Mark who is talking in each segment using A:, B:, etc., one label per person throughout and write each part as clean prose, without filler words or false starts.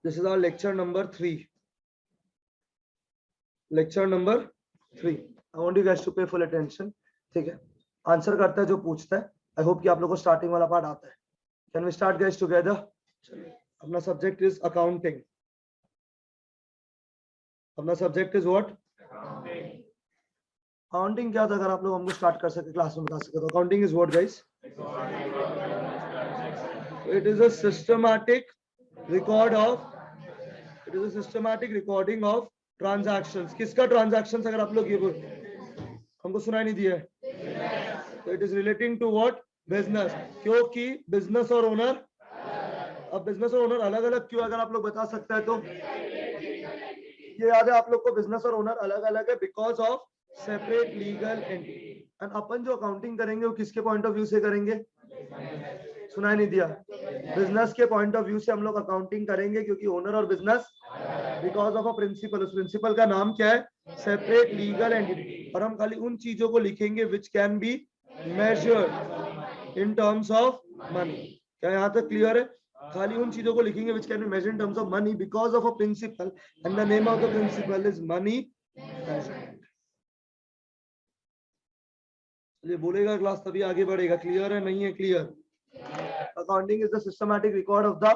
A: This is our lecture number 3. Lecture number 3. I want you guys to pay full attention. ठीक है, answer करता है जो पूछता है. I hope कि आप लोगों को स्टार्टिंग वाला पार्ट आता है. Can we start guys together? अपना सब्जेक्ट इज अकाउंटिंग. अपना सब्जेक्ट इज व्हाट? अकाउंटिंग क्या था? अगर आप लोग हमको स्टार्ट कर सके क्लास में बता सके तो accounting is what guys? It is a systematic record of, it is a systematic recording of transactions. किसका ट्रांजैक्शंस? अगर आप लोग ये बोल, हमको सुनाई नहीं दिया है. तो it is relating to what? Business. क्योंकि बिजनेस और ओनर, अब बिजनेस और ओनर अलग अलग क्यों? अगर आप लोग बता सकते हैं तो ये याद है आप लोग को, बिजनेस और ओनर अलग अलग है because of separate legal entity. And अपन जो अकाउंटिंग करेंगे वो किसके पॉइंट ऑफ व्यू से करेंगे? सुनाई नहीं दिया? बिजनेस के पॉइंट ऑफ व्यू से हम लोग अकाउंटिंग करेंगे क्योंकि ओनर और business because of a principle. उस प्रिंसिपल का नाम क्या है? Separate legal entity. और हम खाली उन चीजों को लिखेंगे which can be measured in terms of money. क्या यहाँ तक क्लियर है? खाली उन चीजों को लिखेंगे which can be measured in terms of money because of a principle and the name of the principle is money measurement. ये बोलेगा क्लास तभी आगे बढ़ेगा. क्लियर है? नहीं है clear? Accounting is the systematic record of the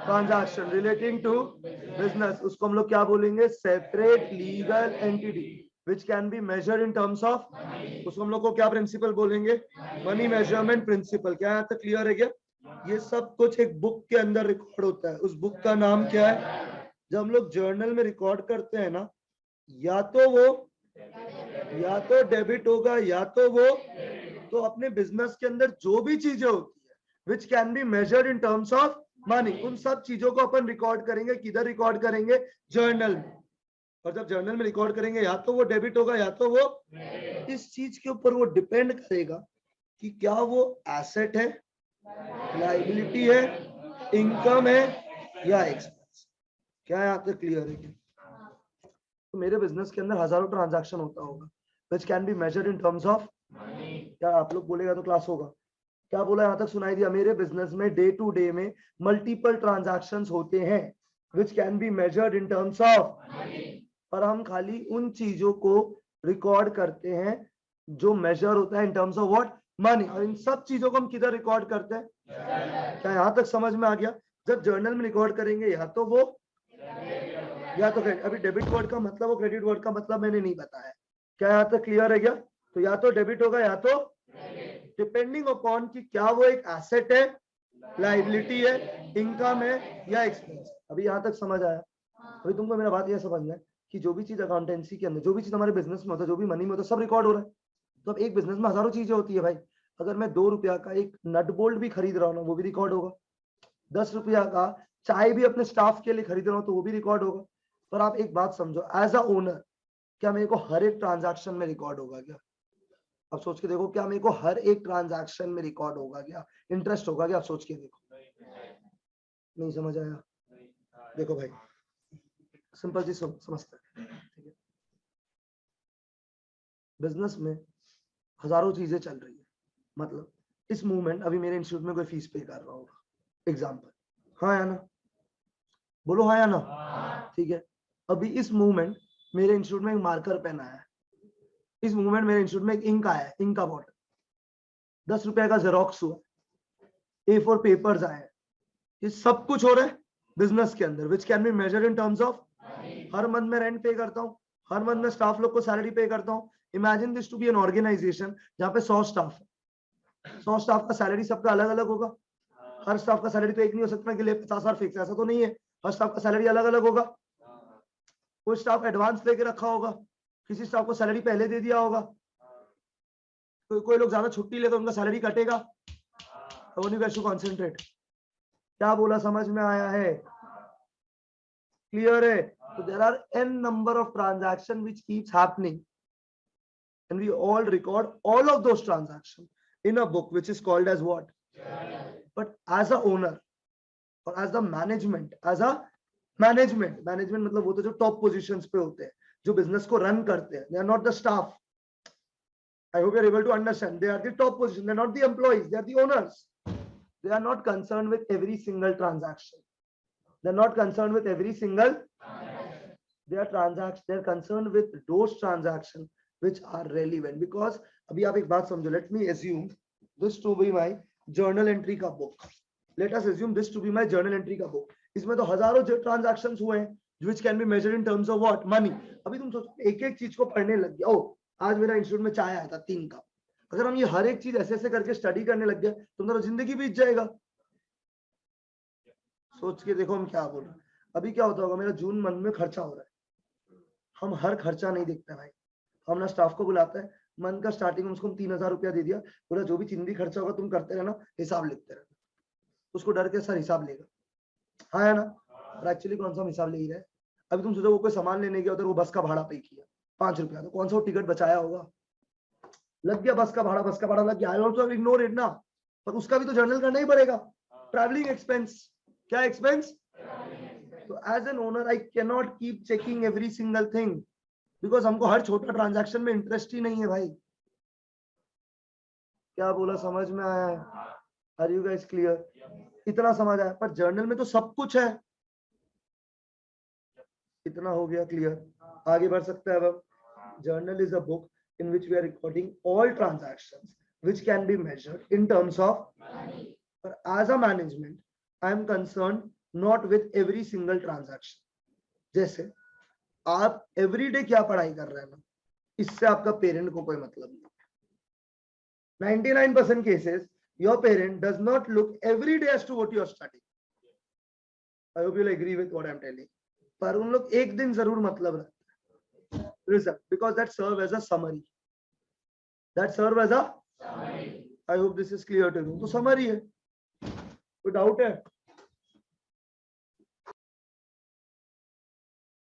A: transaction relating to business. उसको हम लोग क्या बोलेंगे? Separate legal entity which can be measured in terms of, उसको हम लोग को क्या प्रिंसिपल बोलेंगे? Money measurement principle. क्या यहाँ तक क्लियर है क्या? ये सब कुछ एक बुक के अंदर रिकॉर्ड होता है. उस बुक का नाम क्या है? जब हम लोग जर्नल में रिकॉर्ड करते हैं ना, या तो वो या तो डेबिट होगा या तो वो, तो अपने बिजनेस के अंदर जो भी चीजें होती है विच can be measured in terms of money, उन सब चीजों को अपन रिकॉर्ड करेंगे. किधर रिकॉर्ड करेंगे? जर्नल में. और जब जर्नल में रिकॉर्ड करेंगे या तो वो डेबिट होगा या तो वो, इस चीज के ऊपर वो डिपेंड करेगा कि क्या वो एसेट है, लाइबिलिटी है, इनकम है या एक्सपेंस. क्या यहाँ तक क्लियर है? तो मेरे बिजनेस के अंदर हजारों ट्रांजैक्शन होता होगा which can be measured in terms of money. क्या आप लोग बोलेगा तो क्लास होगा. क्या बोला? यहाँ तक सुनाई दिया? मेरे बिजनेस में डे टू डे में मल्टीपल ट्रांजैक्शंस होते हैं which can be measured in terms of money. पर हम खाली उन चीजों को रिकॉर्ड करते हैं जो मेजर होता है इन टर्म्स ऑफ व्हाट? मनी. और इन सब चीजों को हम किधर रिकॉर्ड करते हैं? क्या यहाँ तक समझ में आ गया? जब जर्नल में रिकॉर्ड करेंगे या तो वो या तो क्रेडिट. अभी डेबिट वर्ड का मतलब और क्रेडिट वर्ड का मतलब मैंने नहीं बताया. क्या यहाँ तक क्लियर है क्या? तो या तो डेबिट होगा या तो डिपेंडिंग अपॉन कि क्या वो एक एसेट है, लाइबिलिटी है, इनकम है या एक्सपेंस. अभी यहाँ तक समझ आया? अभी तुमको मेरा बात यह समझना है कि जो भी चीज अकाउंटेंसी के अंदर, जो भी चीज हमारे बिजनेस में होता है, जो भी मनी में होता है, सब रिकॉर्ड हो रहा है. तो अब एक बिजनेस में हजारों चीजें होती है भाई. अगर मैं 2 रुपया का एक नट बोल्ट भी खरीद रहा हूँ ना, वो भी रिकॉर्ड होगा. 10 रुपया का चाय भी अपने स्टाफ के लिए खरीद रहा हूँ तो वो भी रिकॉर्ड होगा. पर आप एक बात समझो, एज अ ओनर क्या मेरे को हर एक ट्रांजैक्शन में रिकॉर्ड होगा क्या? अब सोच के देखो, क्या मेरे को हर एक ट्रांजैक्शन में रिकॉर्ड होगा क्या? इंटरेस्ट होगा क्या? आप सोच के देखो. नहीं समझ आया? देखो भाई, सिंपल चीज समझते हैं. ठीक है, बिजनेस में हजारों चीजें चल रही है. मतलब इस मूवमेंट अभी मेरे इंस्टीट्यूट में कोई फीस पे कर रहा होगा, एग्जाम्पल. हाँ या ना? बोलो हाँ या ना? ठीक है, अभी इस मूवमेंट मेरे इंस्टीट्यूट में एक मार्कर पेन आया है. इस मूवमेंट मेरे इंस्टीट्यूट में एक इंक आया है, इंक का बॉटल. 10 रुपए का जेरोक्स हुआ, A4 पेपर्स आए. ये सब कुछ हो रहा है बिजनेस के अंदर विच can be measured in terms of. Her month में रेंट पे करता हूँ, हर मंथ में स्टाफ लोग को सैलरी पे करता हूँ. Imagine this to be an organisation जहाँ पे 100 स्टाफ है. 100 स्टाफ का सैलरी सबका अलग अलग होगा. हर स्टाफ का सैलरी तो एक नहीं हो सकता कि 50,000 फिक्स, ऐसा तो नहीं है. हर स्टाफ का सैलरी अलग अलग होगा. कोई स्टाफ एडवांस लेके रखा होगा, किसी स्टाफ को सैलरी पहले दे दिया होगा. कोई लोग ज्यादा छुट्टी ले तो उनका सैलरी कटेगा. कॉन्सेंट्रेट. क्या बोला? समझ में आया है? क्लियर है? So there are n number of transactions which keeps happening and we all record all of those transactions in a book which is called as what? But as a owner or as the management, as a management मतलब वो तो जो top positions पे होते हैं, जो business को run करते हैं. They are not the staff. I hope you are able to understand. They are the top position. They are not the employees. They are the owners. They are not concerned with every single transaction. They're not concerned with every single. They are concerned with those transactions which are relevant. Because अभी आप एक बात समझो. Let me assume this to be my journal entry का book. Let us assume this to be my journal entry का book. इसमें तो हजारों transactions हुए हैं which can be measured in terms of what? Money. अभी तुम सोचो एक एक चीज को पढ़ने लग गया. ओ आज मेरा इंस्टीट्यूट में चाय आया था 3 कप. अगर हम ये हर एक चीज ऐसे ऐसे करके स्टडी करने लग गए तो जिंदगी बीत जाएगा. सोच के देखो हम क्या बोल रहे हैं. अभी क्या होता होगा, मेरा जून मंथ में खर्चा हो रहा है. हम हर खर्चा नहीं देखते भाई. हम ना स्टाफ को बुलाते हैं, मंथ का स्टार्टिंग में उसको 3000 रुपया दे दिया, बोला जो भी चिंदी खर्चा होगा तुम करते रहना, हिसाब लिखते रहना. उसको डर के सर हिसाब लेगा. हाँ है ना. और एक्चुअली कौन सा हिसाब ले ही रहा है. अभी तुम सोचो वो कोई सामान लेने गया उधर, वो बस का भाड़ा पे किया 5 रुपया, तो कौन सा वो टिकट बचाया होगा. लग गया बस का भाड़ा लग गया. आई ऑल्सो इग्नोर इट ना, पर उसका भी तो जर्नल करना ही पड़ेगा. Travelling expense. क्या एक्सपेंस? तो as an owner I can not keep checking every single thing, because हमको हर छोटा ट्रांजैक्शन में इंटरेस्ट ही नहीं है भाई. क्या बोला समझ में आया है? Are you guys clear? इतना समझ आया. पर जर्नल में तो सब कुछ है. इतना हो गया क्लियर. आगे बढ़ सकते हैं अब. Journal is a book in which we are recording all transactions which can be measured in terms of money. But as a management, I am concerned not with every single transaction. जैसे आप everyday क्या पढ़ाई कर रहे हैं ना, इससे आपका पेरेंट को कोई मतलब नहीं. 99% cases your parent does not look every day as to what you are studying. I hope you will agree with what I am telling. पर उन लोग एक दिन जरूर मतलब रखते हैं. Result, because that serve as a summary. That serve as a summary. I hope this is clear to you. तो summary है. कोई डाउट है?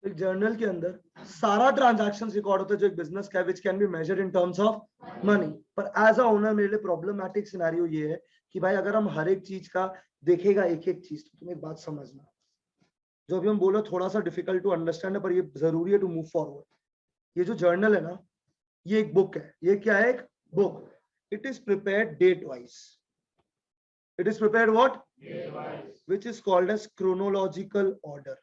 A: एक जर्नल के अंदर सारा ट्रांजैक्शंस रिकॉर्ड होता है जो एक बिजनेस का, which can be measured in terms of money. पर एज अ ओनर मेरे लिए प्रॉब्लमैटिक सिनेरियो ये है कि भाई अगर हम हर एक चीज का देखेगा एक एक चीज, तो तुम एक बात समझना, जो भी हम बोलो थोड़ा सा डिफिकल्ट टू अंडरस्टैंड है, पर ये जरूरी है टू मूव फॉरवर्ड. ये जो जर्नल है ना, ये एक बुक है. ये क्या है? एक book. It is prepared date wise. It is prepared what? Date wise. Which is called as chronological order.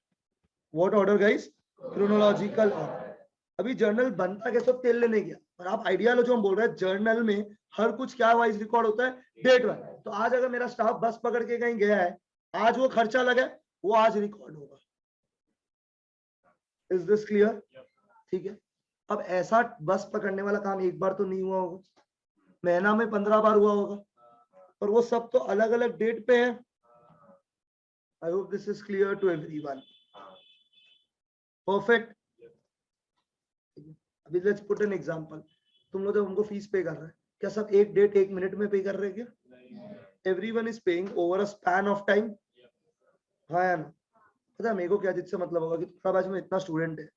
A: What order guys? Chronological order. अभी जर्नल बनता कैसे? तेल लेने गया. और आप आइडिया लो, जो हम बोल रहे हैं जर्नल में हर कुछ क्या वाइज रिकॉर्ड होता है? Date wise. तो आज अगर मेरा स्टाफ बस पकड़ के कहीं गया है, आज वो खर्चा लगा, वो आज रिकॉर्ड होगा. Is this clear? ठीक है. अब ऐसा बस पकड़ने वाला काम एक बार तो नहीं हुआ होगा, महीना में 15 बार हुआ होगा, और वो सब तो अलग अलग डेट पे है. I hope this is clear to everyone. Perfect. अभी लेट्स पुट एन एग्जांपल. तुम लोग जब हमको फीस पे कर रहे हैं, क्या सब एक डेट एक मिनट में पे कर रहे हैं क्या? Everyone is paying over a span of time. हाँ या ना? पता है मेरे को क्या जिससे मतलब होगा कि तुम्हारा बैच में इतना स्टूडेंट है,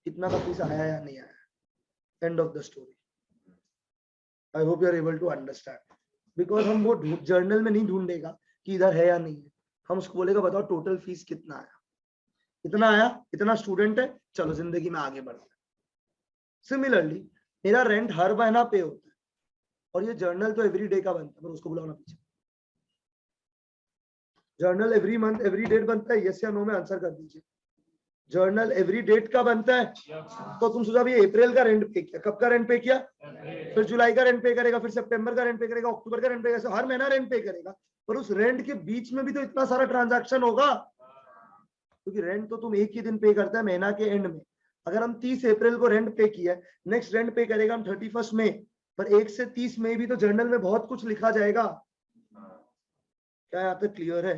A: कितना का फीस आया या नहीं आया. End of the story. I hope you are able to understand. Because हम वो जर्नल में नहीं ढूंढेगा कि इधर है या नहीं है. हम उसको बोलेगा बताओ टोटल फीस कितना आया. इतना आया, इतना स्टूडेंट है, चलो जिंदगी में आगे बढ़ते हैं. सिमिलरली मेरा रेंट हर महीना पे होता है, और ये जर्नल तो एवरी डे का बनता है. पर उसको बुलाओ ना पीछे. Journal every month every date बनता है. यस या नो में आंसर कर दीजिए. जर्नल एवरी डेट का बनता है. तो तुम सोचा भी अप्रैल का रेंट पे किया, कब का रेंट पे किया, फिर जुलाई का रेंट पे करेगा, फिर सितंबर का रेंट पे करेगा, अक्टूबर का रेंट पे करेगा, हर महीना रेंट पे करेगा. पर उस रेंट के बीच में भी तो इतना सारा ट्रांजैक्शन होगा, क्योंकि रेंट तो तुम एक ही दिन पे करता है, महीना के एंड में. अगर हम 30 अप्रैल को रेंट पे किया, नेक्स्ट रेंट पे करेगा हम 31 मई, पर 1 से 30 मई भी तो जर्नल में बहुत कुछ लिखा जाएगा. क्या यहाँ तक क्लियर है?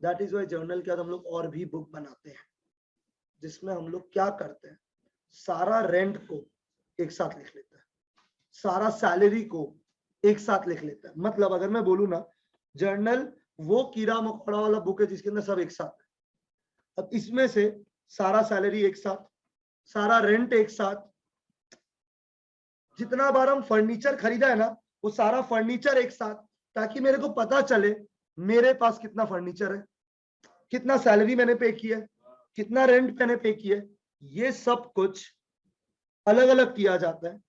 A: दैट इज वाई जर्नल के बाद हम लोग और भी बुक बनाते हैं, जिसमें हम लोग क्या करते हैं, सारा रेंट को एक साथ लिख लेते हैं, सारा सैलरी को एक साथ लिख लेते हैं. मतलब अगर मैं बोलूं ना, जर्नल वो कीड़ा मकोड़ा वाला बुक है जिसके अंदर सब एक साथ है. अब इसमें से सारा सैलरी एक साथ, सारा रेंट एक साथ, जितना बार हम फर्नीचर खरीदा है ना, वो सारा फर्नीचर एक साथ, ताकि मेरे को पता चले मेरे पास कितना फर्नीचर है, कितना सैलरी मैंने पे किया है, कितना रेंट मैंने पे किया है. ये सब कुछ अलग अलग किया जाता है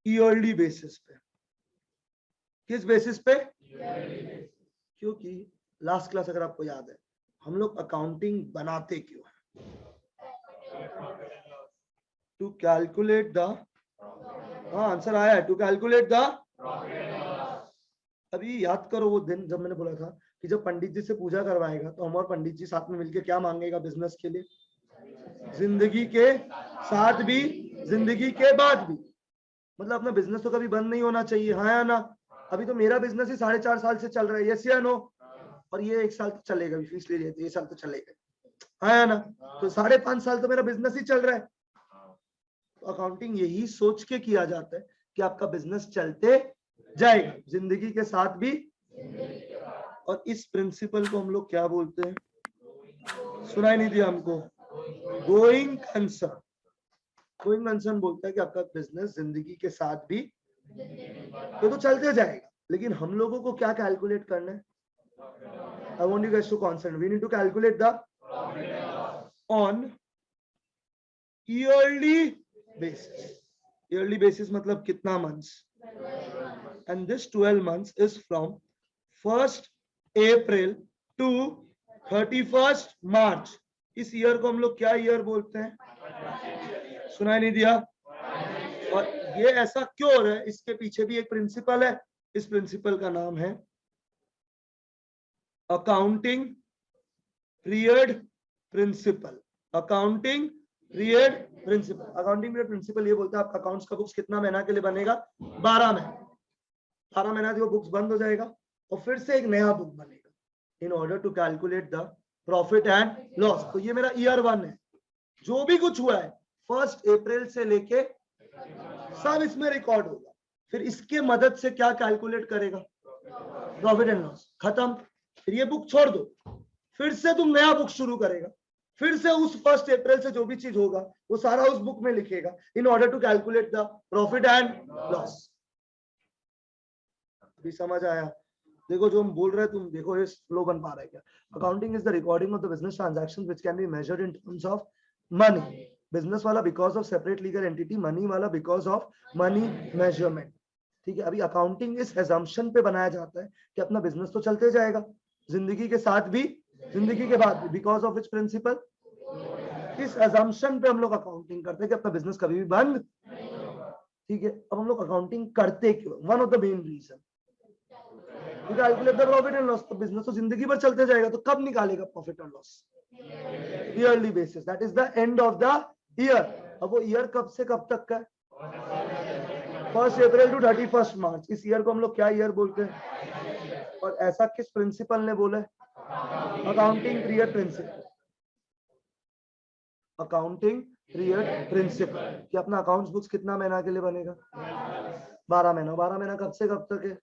A: ईयरली बेसिस पे. किस बेसिस पे? क्योंकि लास्ट क्लास अगर आपको याद है, हम लोग अकाउंटिंग बनाते क्यों है? टू कैलकुलेट द, हाँ आंसर आया है, टू कैलकुलेट द। अभी याद करो वो दिन जब मैंने बोला था कि जब पंडित जी से पूजा करवाएगा तो हम और पंडित जी साथ में मिलके क्या मांगेगा बिजनेस के लिए? जिंदगी के साथ भी, जिंदगी के बाद भी। मतलब अपना बिजनेस तो कभी बंद नहीं होना चाहिए, हाँ या ना? अभी तो मेरा बिजनेस ही 4.5 साल से चल रहा है, यस या नो? और ये 1 साल तो चलेगा, फीस ले लेते, ये साल तो चलेगा, हाँ या ना? तो 5.5 साल तो मेरा बिजनेस ही चल रहा है। तो अकाउंटिंग यही सोच के किया जाता है कि आपका बिजनेस चलते जाएगा जिंदगी के साथ भी। और इस प्रिंसिपल को हम लोग क्या बोलते हैं? सुनाई नहीं दिया हमको? Going concern. गोइंग कंसर्न बोलता है कि आपका बिजनेस जिंदगी के साथ भी तो चलते जाएगा, लेकिन हम लोगों को क्या कैलकुलेट करना है? I want you guys to concentrate. We need to calculate the on yearly basis. Yearly basis मतलब कितना months? And this 12 months is from 1st April to 31st March. इस ईयर को हम लोग क्या ईयर बोलते हैं? सुनाई नहीं दिया? और ये ऐसा क्यों हो रहा है? इसके पीछे भी एक प्रिंसिपल है, इस प्रिंसिपल का नाम है accounting period principle. Accounting period principle. Accounting period principle ये बोलता है आपका अकाउंट्स का बुक्स कितना महीना के लिए बनेगा? 12 महीना। 12 महीना जो बुक्स बंद हो जाएगा और फिर से एक नया बुक बनेगा in order to calculate the profit and loss. तो ये मेरा ईयर 1 है। जो भी कुछ हुआ है 1 अप्रैल से लेके सब इसमें रिकॉर्ड होगा। फिर इसके मदद से क्या कैलकुलेट करेगा? Profit and loss. खत्म। फिर ये बुक छोड़ दो, फिर से तुम नया बुक शुरू करेगा, फिर से उस 1 अप्रैल से जो भी चीज होगा वो सारा उस बुक में लिखेगा in order to calculate the profit and loss. भी समझ आया? देखो जो हम बोल रहे हैं तुम देखो ये फ्लो बन पा रहा है क्या? Accounting is the recording of the business transactions which can be measured in terms of money. Business वाला because of separate legal entity, money वाला बिकॉज ऑफ मनी मेजरमेंट। ठीक है, अभी अकाउंटिंग इस असम्पशन पे बनाया जाता है कि अपना बिजनेस तो चलते जाएगा जिंदगी के साथ भी, जिंदगी के बाद भी, बिकॉज ऑफ विच प्रिंसिपल? इस असम्पशन पे हम लोग अकाउंटिंग करते हैं कि अपना बिजनेस कभी भी बंद। ठीक है, अब हम लोग अकाउंटिंग करते क्यों? One of the main reason calculate the profit and loss. तो बिजनेस तो जिंदगी भर चलते जाएगा, तो कब निकालेगा profit and loss? Yearly basis, that is the end of the year. अब वो ईयर कब से कब तक का? 1 अप्रैल टू 31 मार्च। इस ईयर को हम लोग क्या ईयर बोलते हैं? और ऐसा किस प्रिंसिपल ने बोला है? Accounting period principle. Accounting period principle कि अपना अकाउंट्स बुक्स कितना महीना के लिए बनेगा? 12 महीना। 12 महीना कब से कब तक है?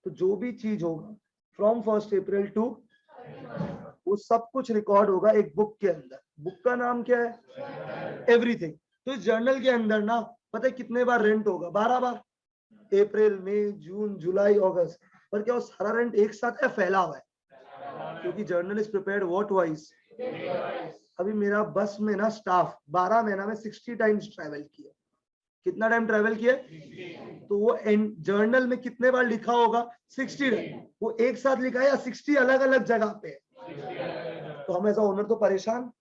A: तो जो भी चीज होगा फ्रॉम 1 अप्रैल टू, वो सब कुछ रिकॉर्ड होगा एक बुक के अंदर। बुक का नाम क्या है? एवरीथिंग। तो इस जर्नल के अंदर ना पता है कितने बार रेंट होगा? 12 बार। अप्रैल, मई, जून, जुलाई, अगस्त। पर क्या वो सारा रेंट एक साथ है? फैला हुआ है, क्योंकि journal is prepared what wise. अभी मेरा बस में ना स्टाफ 12 महीना में 60 टाइम्स ट्रैवल किया। कितना टाइम ट्रैवल किया? तो वो जर्नल में कितने बार लिखा होगा? 60। वो एक साथ लिखा है या 60 अलग अलग जगह पे? तो हम एज अ ओनर तो परेशान,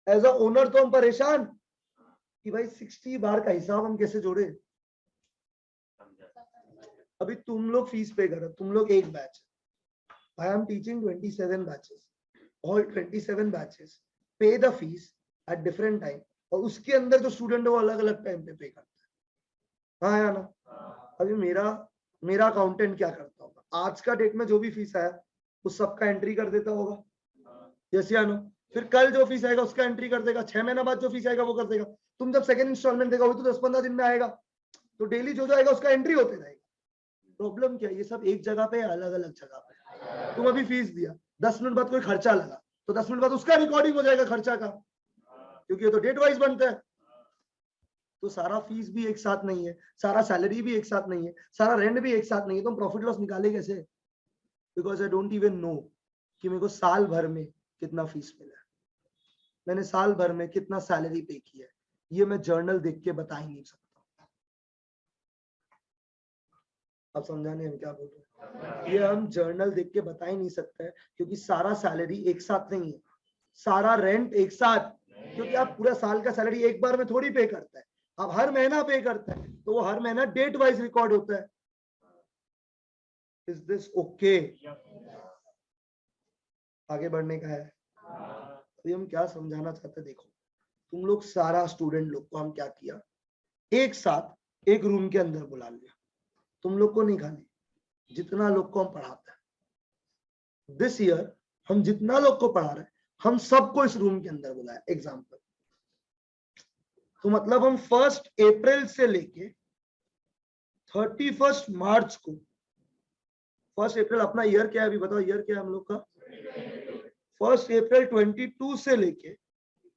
A: एज अ ओनर तो हम परेशान कि भाई 60 बार का हिसाब हम कैसे जोड़े। अभी तुम लोग फीस पे करो, तुम लोग एक batch, I am teaching 27 batches, all 27 batches pay the fees at different time, और उसके अंदर जो स्टूडेंट है वो अलग अलग टाइम पे करता है, हाँ या ना? अभी मेरा अकाउंटेंट क्या करता होगा? आज का डेट में जो भी फीस आया उस सबका एंट्री कर देता होगा, यस या नो? फिर कल जो फीस आएगा उसका एंट्री कर देगा, 6 महीना बाद जो फीस आएगा वो कर देगा। तुम जब सेकंड इंस्टॉलमेंट देगा वो तो 10-15 दिन में आएगा, तो डेली जो आएगा उसका एंट्री होते जाएगा। प्रॉब्लम क्या है? ये सब एक जगह पे, अलग अलग जगह पे। तुम अभी फीस दिया, 10 मिनट बाद कोई खर्चा लगा तो 10 मिनट बाद उसका रिकॉर्डिंग हो जाएगा खर्चा का, क्योंकि ये तो डेट वाइज बनता है। तो सारा फीस भी एक साथ नहीं है, सारा सैलरी भी एक साथ नहीं है, सारा रेंट भी एक साथ नहीं है, तो हम प्रॉफिट लॉस निकाले कैसे? Because I don't even know कि मेरे को साल भर में कितना फीस मिला है, मैंने साल भर में कितना सैलरी पे किया है, ये मैं जर्नल देख के बता ही नहीं सकता। अब समझा नहीं हम क्या बोल रहे हैं? ये हम जर्नल देख के बता ही नहीं सकते हैं, क्योंकि सारा सैलरी एक साथ नहीं है, सारा रेंट एक साथ, क्योंकि आप पूरा साल का सैलरी एक बार में थोड़ी पे करता है, आप हर महीना पे करता है, तो वो हर महीना डेट वाइज रिकॉर्ड होता है। Is this okay? आगे बढ़ने का है। अभी हम क्या समझाना चाहते हैं, देखो तुम लोग सारा स्टूडेंट लोग को हम क्या किया, एक साथ एक रूम के अंदर बुला लिया, तुम लोग को नहीं, खाली जितना लोग को हम पढ़ाते हैं दिस ईयर, हम जितना लोग को पढ़ा रहे हैं हम सबको इस रूम के अंदर बुलाया। एग्जाम्पल, तो मतलब हम 1 अप्रैल से लेके 31 मार्च को, 1 अप्रैल अपना ईयर क्या है अभी बताओ, ईयर क्या है हम लोग का? 1 अप्रैल 22 से लेके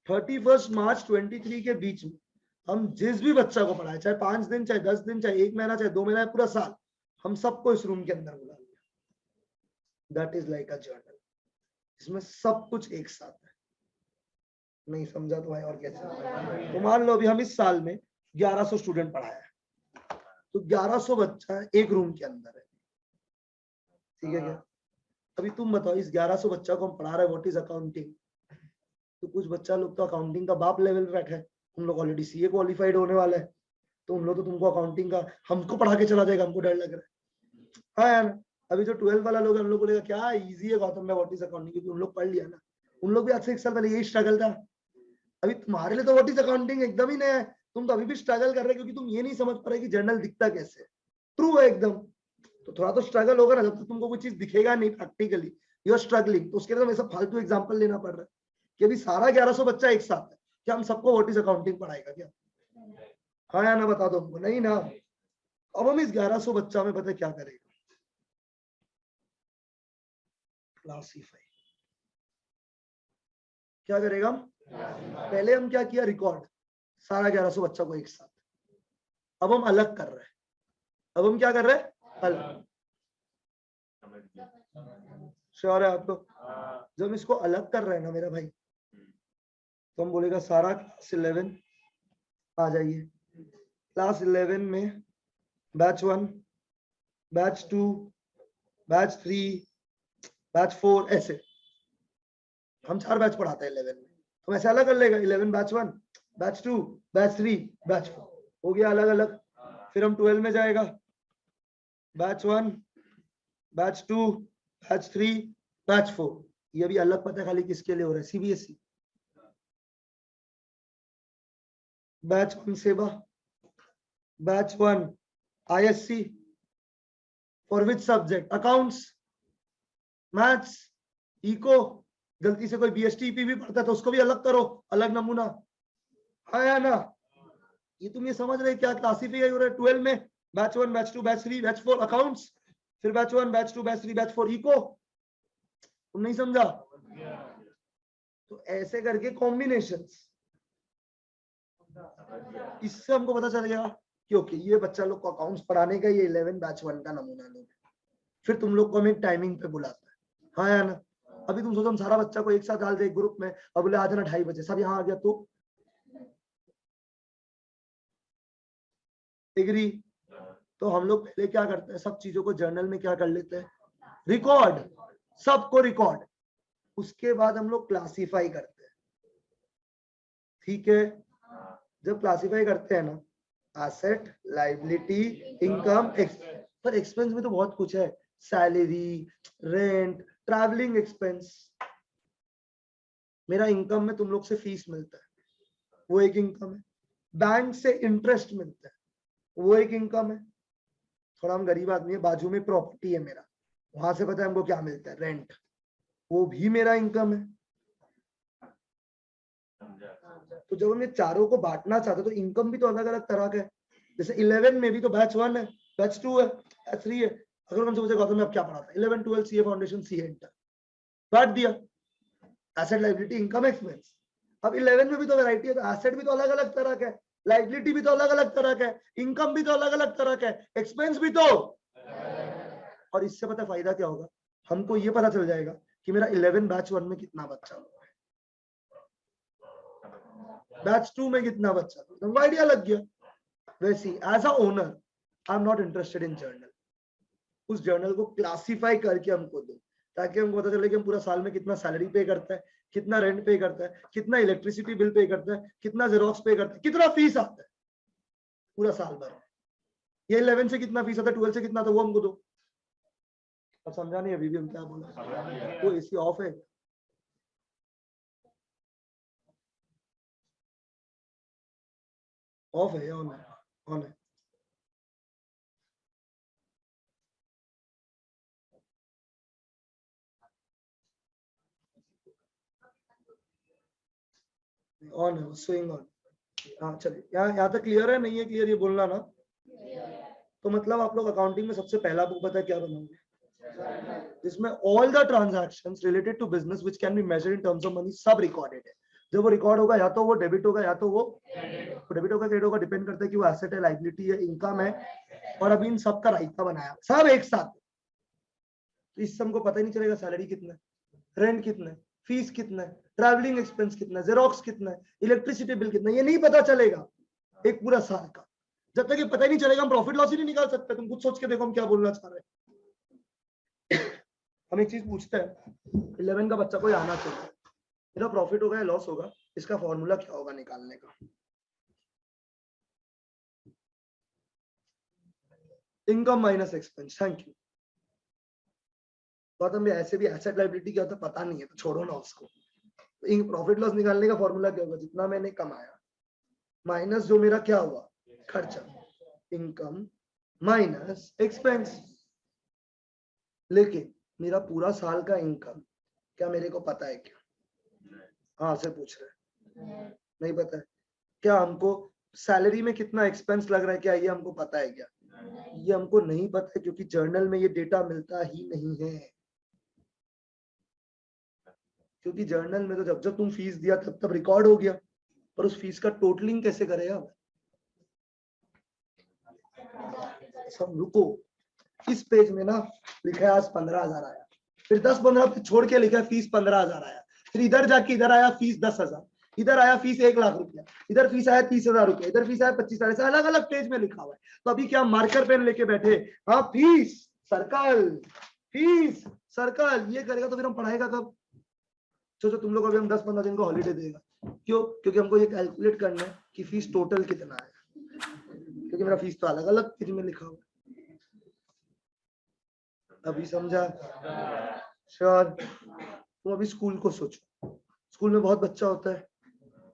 A: 31 मार्च 23 के बीच में हम जिस भी बच्चा को पढ़ाए, चाहे 5 दिन, चाहे 10 दिन, चाहे 1 महीना, चाहे 2 महीना, पूरा साल, हम सबको इस रूम के अंदर बुला लिया। That is like a journal, इसमें सब कुछ एक साथ है। नहीं समझा तो भाई और कैसे? तो मान लो अभी हम इस साल में 1100 स्टूडेंट पढ़ाया है, तो 1100 बच्चा एक रूम के अंदर है, ठीक है क्या? अभी तुम बताओ, इस 1100 बच्चा को हम पढ़ा रहे हैं व्हाट इज अकाउंटिंग, तो कुछ बच्चा लोग तो अकाउंटिंग का बाप लेवल पे बैठा है, उन लोग ऑलरेडी सीए क्वालिफाइड होने वाला है, तो उन लोग तो तुमको अकाउंटिंग का हमको पढ़ा के चला जाएगा, हमको डर लग रहा है। हाँ यार, अभी जो 12 वाला लोग है, हम लोग बोलेगा क्या इजी है गौतम में व्हाट इज अकाउंटिंग, क्योंकि उन लोग पढ़ लिया ना, उन लोग भी आज से 1 साल पहले यही स्ट्रगल था। अभी तुम्हारे लिए तो व्हाट इज अकाउंटिंग एकदम ही नया है, तुम तो अभी भी स्ट्रगल कर रहे हो, क्योंकि तुम ये नहीं समझ पा रहे कि जर्नल दिखता कैसे। ट्रू है एकदम, तो थोड़ा तो स्ट्रगल होगा ना, जब तक तुमको कोई चीज दिखेगा नहीं प्रैक्टिकली, यू आर स्ट्रगलिंग, तो उसके लिए तो सब फालतू एग्जांपल लेना पड़ रहा है कि अभी सारा 1100 बच्चा एक साथ है, क्या हम सबको व्हाट इज अकाउंटिंग पढ़ाएगा क्या? हाँ या ना बता दो हमको, नहीं ना। अब हम इस 1100 बच्चा में पता क्या करेगा, क्लासीफाई। क्या करेगा हम? पहले हम क्या किया, रिकॉर्ड सारा 1100 बच्चा को एक साथ, अब हम अलग कर रहे हैं, अब हम क्या कर रहे हैं, अलग। श्योर है आप लोग? जब इसको अलग कर रहे हैं ना मेरा भाई, तो हम बोलेगा सारा क्लास 11 आ जाइए, क्लास 11 में बैच 1, बैच 2, बैच 3, बैच 4, ऐसे हम 4 बैच पढ़ाते हैं 11 में, तो ऐसे अलग कर लेगा, 11 बैच 1, बैच 2, बैच 3, बैच 4 हो गया अलग अलग। फिर हम 12 में जाएगा, बैच 1, बैच 2, बैच 3, बैच 4, ये भी अलग पता है खाली किसके लिए हो रहा है, सीबीएसई। बैच 1 सेवा, batch 1 ISC, for which subject, accounts, maths, eco, गलती से कोई बीएसटी भी पढ़ता है तो उसको भी अलग करो, अलग नमूना। हाँ या ना? ये तुम ये समझ रहे क्या क्लासिफाई हो रहा है? 12 में batch 1, batch 2, batch 3, batch 4 accounts, फिर batch 1, batch 2, batch 3, batch 4 eco. तुम नहीं समझा? तो ऐसे करके कॉम्बिनेशंस, इससे हमको पता चल गया कि ओके ये बच्चा लोग को अकाउंट्स पढ़ाने का, ये 11 बैच 1 का नमूना लोग। फिर तुम लोग को हम एक टाइमिंग पे बुलाता है, हाँ या ना? अभी तुम सोचो हम सारा बच्चा को एक साथ डाल दे ग्रुप में, अब बोले आ जाना 2:30 बजे, सब यहाँ आ गया, तो एग्री? तो हम लोग पहले क्या करते हैं, सब चीजों को जर्नल में क्या कर लेते हैं, रिकॉर्ड, सबको रिकॉर्ड, उसके बाद हम लोग क्लासीफाई करते हैं, ठीक है? जब क्लासीफाई करते हैं ना, एसेट, लायबिलिटी, इनकम, एक्सपेंस, पर एक्सपेंस में तो बहुत कुछ है, सैलरी, रेंट, ट्रैवलिंग एक्सपेंस। मेरा इनकम में तुम लोग से फीस मिलता है, वो एक इनकम है। बैंक से इंटरेस्ट मिलता है, वो एक इनकम है। थोड़ा हम गरीब आदमी है, बाजू में प्रॉपर्टी है मेरा, वहां से पता है हमको क्या मिलता है, रेंट, वो भी मेरा इनकम है। तो जब हम ये चारों को बांटना चाहते तो इनकम भी तो अलग अलग तरह का है। जैसे 11 में भी तो बैच 1 है, बैच 2 है, बैच 3 है। अगर हमसे पूछे गौतम में अब क्या पढ़ाता है, 11, 12 सीए फाउंडेशन, सीए इंटर, बांट दिया, एसेट, लायबिलिटी, इनकम, एक्सपेंस। अब 11 में भी तो वैरायटी है, तो एसेट भी तो अलग अलग तरह का है, लायबिलिटी भी तो अलग अलग तरह का है, इनकम भी तो अलग अलग तरह का है, एक्सपेंस भी तो। और इससे पता फायदा क्या होगा, हमको ये पता चल जाएगा कि मेरा 11 बैच 1 में कितना बच्चा हुआ है, बैच 2 में कितना बच्चा, तो आइडिया लग गया। वैसे as a owner I am not interested in journal, उस जर्नल को क्लासिफाई करके हमको दो, ताकि हमको पता चले कि हम पूरा साल में कितना सैलरी पे करता है, कितना रेंट पे करता है, कितना इलेक्ट्रिसिटी बिल पे करता है, कितना जेरोक्स पे करता है, कितना फीस आता है पूरा साल भर। ये 11 से कितना फीस आता है, 12 से कितना आता है, वो हमको दो। अब समझा नहीं अभी भी हम क्या बोला? वो एसी ऑफ है? ऑफ है या ऑन है? ऑन है। ऑन है, स्विंग ऑन। हाँ चलिए, यहाँ तक क्लियर है? नहीं है क्लियर ये बोलना ना। तो मतलब आप लोग अकाउंटिंग में सबसे पहला बुक पता है क्या बनाओगे? जिसमें all the transactions related to business which can be measured in terms of money सब रिकॉर्डेड है। जब वो रिकॉर्ड होगा या तो वो डेबिट होगा या तो वो डेबिट होगा, क्रेडिट होगा, डिपेंड करता है कि वो एसेट है, लायबिलिटी है, इनकम है। और अभी इन सब का रायता बनाया सब एक साथ। तो इससे हमको पता ही नहीं चलेगा सैलरी कितना है, रेंट कितना है, फीस कितना है, ट्रैवलिंग एक्सपेंस कितना है, जेरोक्स कितना है, इलेक्ट्रिसिटी बिल कितना है, ये नहीं पता चलेगा एक पूरा साल का। जब तक ये पता ही नहीं चलेगा हम प्रॉफिट लॉस ही नहीं निकाल सकते। तुम कुछ सोच के देखो हम क्या बोलना चाह रहे हैं। हम एक चीज पूछते हैं, 11 का बच्चा कोई आना चाहिए, मेरा प्रॉफिट होगा या लॉस होगा, इसका फॉर्मूला क्या होगा निकालने का? Income minus expense. Thank you Gautam. ऐसे भी एसेट लायबिलिटी क्या होता है पता नहीं है, तो छोड़ो ना उसको। प्रॉफिट लॉस निकालने का फॉर्मूला क्या होगा? जितना मैंने कमाया माइनस जो मेरा क्या हुआ खर्चा, इनकम माइनस एक्सपेंस। लेकिन मेरा पूरा साल का इनकम क्या मेरे को पता है क्या? हाँ से पूछ रहे हैं, नहीं पता है। क्या हमको सैलरी में कितना एक्सपेंस लग रहा है, क्या ये हमको पता है क्या? ये हमको नहीं पता है, क्योंकि जर्नल में ये डेटा मिलता ही नहीं है। क्योंकि जर्नल में तो जब जब तुम फीस दिया तब तब रिकॉर्ड हो गया, पर उस फीस का टोटलिंग कैसे करेगा? सब रुको, इस पेज में ना लिखा है आज 15,000 आया, फिर 10-15 छोड़ के लिखा है फीस 15,000 आया, फिर इधर जाके इधर आया फीस 10,000, इधर आया फीस 1,00,000 रुपया, इधर फीस आया 30,000 रुपया, इधर फीस आया 25,000, अलग अलग पेज में लिखा हुआ है। तो अभी क्या मार्कर पेन लेके बैठे, हाँ फीस सर्कल, फीस सर्कल, ये करेगा तो फिर हम पढ़ाएगा कब? सोचो तुम लोग अभी हम 10-15 दिन का हॉलीडे देगा, क्यों? क्योंकि हमको ये कैलकुलेट करना है कि फीस टोटल कितना है, क्योंकि मेरा फीस तो अलग अलग पेज में लिखा हुआ है। अभी समझा? श्योर? तुम अभी स्कूल को सोचो, स्कूल में बहुत बच्चा होता है,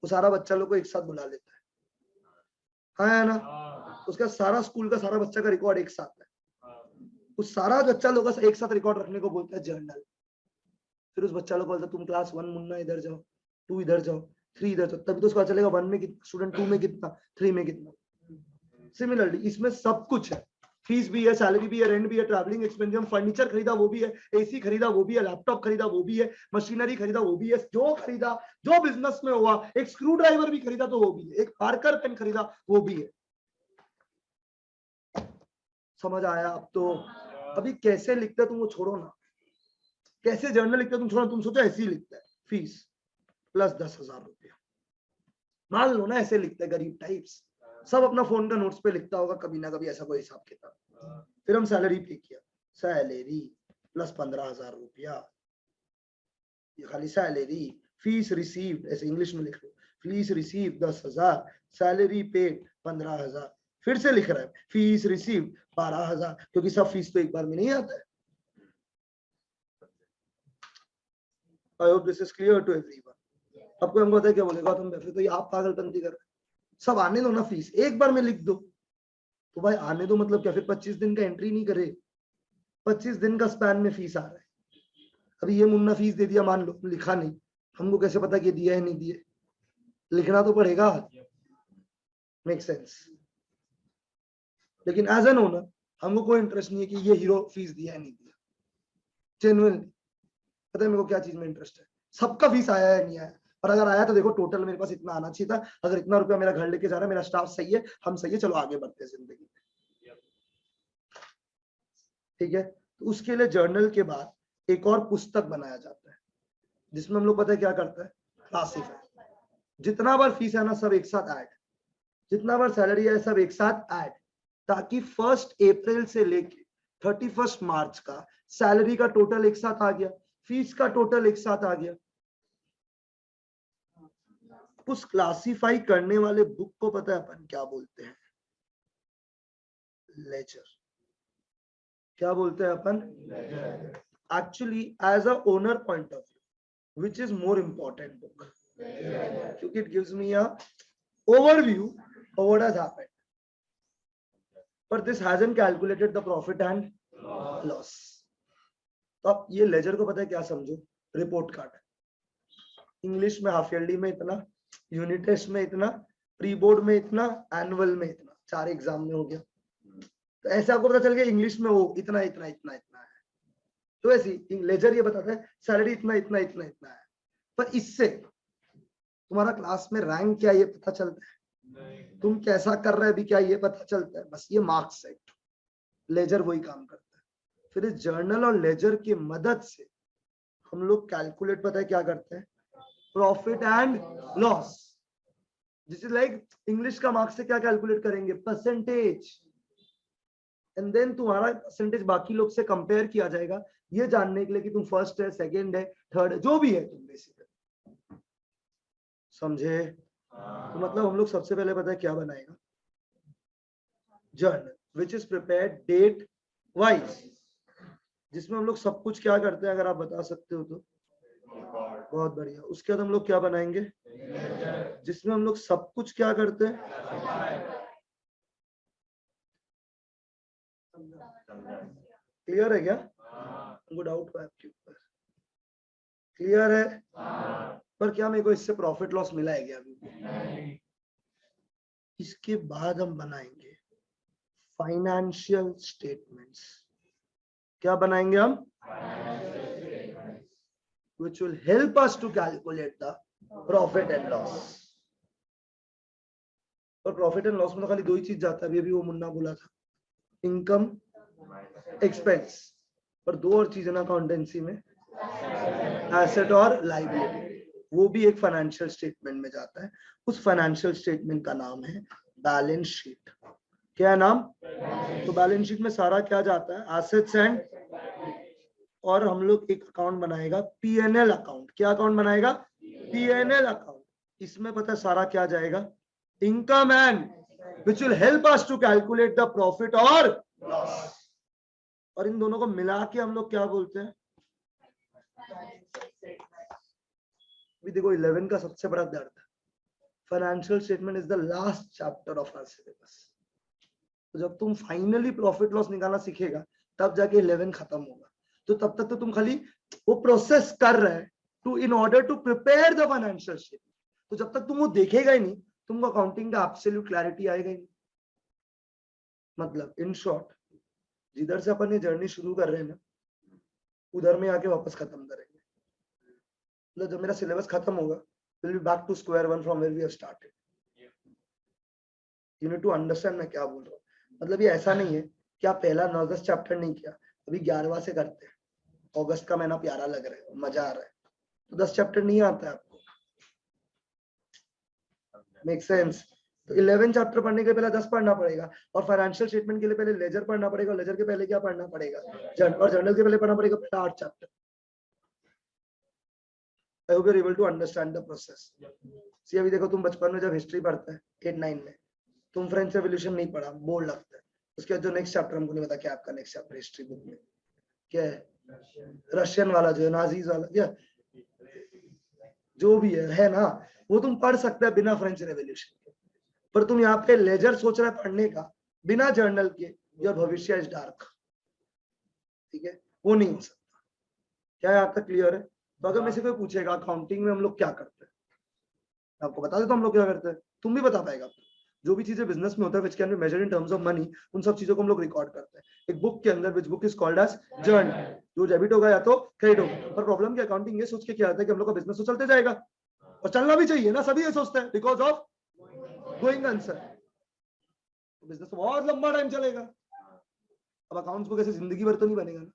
A: वो सारा बच्चा लोग को एक साथ बुला लेता है, हाँ है ना? उसका सारा स्कूल का सारा बच्चा का रिकॉर्ड एक साथ है, उस सारा बच्चा लोग का एक साथ रिकॉर्ड रखने को बोलता है जर्नल। फिर उस बच्चा लोग बोलता है तुम क्लास 1 मुन्ना इधर जाओ, 2 इधर जाओ, 3 इधर जाओ, तभी तो उसको चलेगा 1 में कितना स्टूडेंट, 2 में कितना, 3 में कितना। सिमिलरली इसमें सब कुछ है, फीस भी है, सैलरी भी है, रेंट भी है, ट्रैवलिंग एक्सपेंस, हम फर्नीचर खरीदा वो भी है, एसी खरीदा वो भी है, लैपटॉप खरीदा वो भी है, मशीनरी खरीदा वो भी है, जो खरीदा जो बिजनेस में हुआ, एक स्क्रू ड्राइवर भी खरीदा तो वो भी है, एक मार्कर पेन खरीदा वो भी है। समझ आया? अब तो अभी कैसे लिखते तुम वो छोड़ो ना, कैसे जर्नल लिखते तुम छोड़ो, तुम सोचो ऐसे ही लिखता है फीस प्लस 10,000 रुपया, मान लो ना ऐसे लिखते हैं गरीब टाइप्स, सब अपना फोन का नोट्स पे लिखता होगा कभी ना कभी ऐसा कोई हिसाब किताब। फिर हम सैलरी पे किया, सैलरी प्लस 15,000 रुपया, ये खाली सैलरी, फीस रिसीव्ड ऐसे इंग्लिश में लिख लो, फीस रिसीव 10,000, सैलरी पेड 15,000, फिर से लिख रहा है फीस रिसीव्ड 12,000, क्योंकि सब फीस तो एक बार में नहीं आता है। I hope this is clear to everyone. आपको हमको पता है क्या बोलेगा तुम, फिर तो ये आप पागलपंती कर रहे, सब आने दो ना, फीस एक बार में लिख दो। तो भाई आने दो मतलब क्या, फिर 25 दिन का एंट्री नहीं करे, 25 दिन का स्पैन में फीस आ रहा है। अभी ये मुन्ना फीस दे दिया, मान लो लिखा नहीं, हमको कैसे पता कि दिया है नहीं दिया, लिखना तो पड़ेगा, मेक सेंस। लेकिन एज एन ओनर हमको कोई इंटरेस्ट नहीं है कि ये हीरो फीस दिया है नहीं दिया, जेन्युइनली पता है मेरे को क्या चीज में इंटरेस्ट है, सबका फीस आया है नहीं आया, और अगर आया तो देखो टोटल मेरे पास इतना आना चाहिए था, अगर इतना रुपया मेरा घर लेके जा रहा है, मेरा स्टाफ सही है, हम सही है, चलो आगे बढ़ते हैं जिंदगी में। ठीक है, तो उसके लिए जर्नल के बाद एक और पुस्तक बनाया जाता है, जिसमें हम लोग पता है क्या करता है, क्लासिफाई, जितना बार फीस है ना सब एक साथ ऐड, जितना बार सैलरी है सब एक साथ ऐड, ताकि 1 अप्रैल से लेके 31 मार्च का सैलरी का टोटल एक साथ आ गया, फीस का टोटल एक साथ आ गया। उस क्लासिफाई करने वाले बुक को पता है अपन क्या बोलते हैं? लेजर। क्या बोलते हैं अपन? Actually as a owner point of view, which is more important book? क्योंकि it gives me a overview of what has happened, but this hasn't calculated the profit and loss. तो अब ये लेजर को पता है क्या समझो? Report card. इंग्लिश में हाफ ईयरली में इतना, यूनिट टेस्ट में इतना, प्री बोर्ड में इतना, एनुअल में इतना, 4 एग्जाम में हो गया। तो ऐसे आपको पता चल गया इंग्लिश में वो इतना इतना इतना इतना है। तो ऐसी लेजर ये बताता है सैलरी इतना इतना इतना इतना है, पर इससे तुम्हारा क्लास में रैंक क्या ये पता चलता है, तुम कैसा कर रहे हैं अभी क्या ये पता चलता है, बस ये मार्क्स सेट। लेजर वही काम करता है। फिर इस जर्नल और लेजर की मदद से हम लोग कैलकुलेट पता है क्या करते हैं? Profit and loss. This is like English का मार्क्स से क्या कैलकुलेट करेंगे? परसेंटेज। एंड देन तुम्हारा परसेंटेज बाकी लोग से कंपेयर किया जाएगा ये जानने के लिए कि तुम फर्स्ट है, सेकंड है, थर्ड है, जो भी है तुम बेसिकली। समझे? तो मतलब हम लोग सबसे पहले पता है क्या बनाएगा? Journal which is prepared date wise, जिसमें हम लोग सब कुछ क्या करते हैं, अगर आप बता सकते हो तो बहुत बढ़िया। उसके बाद हम लोग क्या बनाएंगे? जिसमें हम लोग सब कुछ क्या करते हैं? क्लियर है क्या? हमको डाउट है आपके ऊपर, क्लियर है? पर क्या मेरे को इससे प्रॉफिट लॉस मिला है क्या अभी? इसके बाद हम बनाएंगे फाइनेंशियल स्टेटमेंट्स। क्या बनाएंगे हम? which will help us to calculate the profit and loss. और प्रॉफिट एंड लॉस में तो खाली 2 ही चीज जाता है, अभी वो मुन्ना बोला था, इनकम एक्सपेंस, पर 2 और चीजें ना अकाउंटेंसी में, एसेट और लायबिलिटी। वो भी एक फाइनेंशियल स्टेटमेंट में जाता है। उस फाइनेंशियल स्टेटमेंट का नाम है बैलेंस शीट। क्या नाम? तो बैलेंस शीट में सारा क्या जाता है? एसेट्स एंड, और हम लोग एक अकाउंट बनाएगा पीएनएल अकाउंट। क्या अकाउंट बनाएगा? PNL account. इसमें पता है सारा क्या जाएगा? Income and which will help us to calculate the profit और लॉस। और इन दोनों को मिला के हम लोग क्या बोलते हैं? भी देखो 11 का सबसे बड़ा दर्द है, financial statement is the last chapter of our syllabus. तो जब तुम फाइनली प्रॉफिट लॉस निकालना सीखेगा तब जाके 11 खत्म होगा। तो तब तक तो तुम खाली वो प्रोसेस कर रहे हैं to in order to prepare the financial statement. तो जब तक तुम वो देखेगा ही नहीं, तुमको अकाउंटिंग का एब्सोल्यूट क्लैरिटी आएगा ही नहीं। मतलब इन शॉर्ट, जिधर से अपन ये जर्नी शुरू कर रहे हैं ना, उधर में आके वापस खत्म करेंगे। मतलब जब मेरा सिलेबस खत्म होगा, will be back to square one from where we have started. You need to understand मैं क्या बोल रहा हूँ। मतलब ये ऐसा नहीं है कि आप पहला 9-10 चैप्टर नहीं किया, अभी 11वां से करते हैं, अगस्त का महीना प्यारा लग रहा है, मजा आ रहा है, तो 10 चैप्टर नहीं आता है आपको। Make sense? तो 11 चैप्टर पढ़ने के पहले 10 पढ़ना पड़ेगा, और फाइनेंशियल स्टेटमेंट के लिए पहले लेजर पढ़ना पड़ेगा, और लेजर के पहले क्या पढ़ना पड़ेगा? और जर्नल के पहले पढ़ना पड़ेगा पहला 8 chapter. I hope you are able to understand the process. See अभी देखो, तुम बचपन में जब हिस्ट्री पढ़ते हैं 8-9 में, तुम फ्रेंच रेवोल्यूशन नहीं पढ़ा, बोर लगता है। उसके बाद जो नेक्स्ट चैप्टर, हमको नहीं पता क्या आपका नेक्स्ट चैप्टर हिस्ट्री बुक में क्या है, रशियन वाला जो है, नाजीज वाला, क्या जो भी है ना, वो तुम पढ़ सकते हैं बिना फ्रेंच रेवोल्यूशन के। पर तुम यहाँ पे लेजर सोच रहे पढ़ने का बिना जर्नल के, योर भविष्य इज डार्क। ठीक है, वो नहीं हो सकता। क्या यहाँ तक क्लियर है? तो अगर मेरे से कोई पूछेगा अकाउंटिंग में हम लोग क्या करते हैं, आपको बता देता हम लोग क्या करते हैं, तुम भी बता पाएगा। जो भी चीजें बिजनेस में होता है, which can be measured in terms of money, उन सब चीजों को हम लोग रिकॉर्ड करते हैं एक बुक के अंदर, which book is called as journal। जो डेबिट होगा या तो क्रेडिट होगा। पर प्रॉब्लम क्या, अकाउंटिंग ये सोच के क्या आता है कि हम लोग का बिजनेस तो चलते जाएगा, और चलना भी चाहिए ना, सभी ये सोचते हैं, because of going concern. Business तो बहुत लंबा टाइम चलेगा। अब अकाउंट्स को कैसे जिंदगी भर तो नहीं बनेगा ना,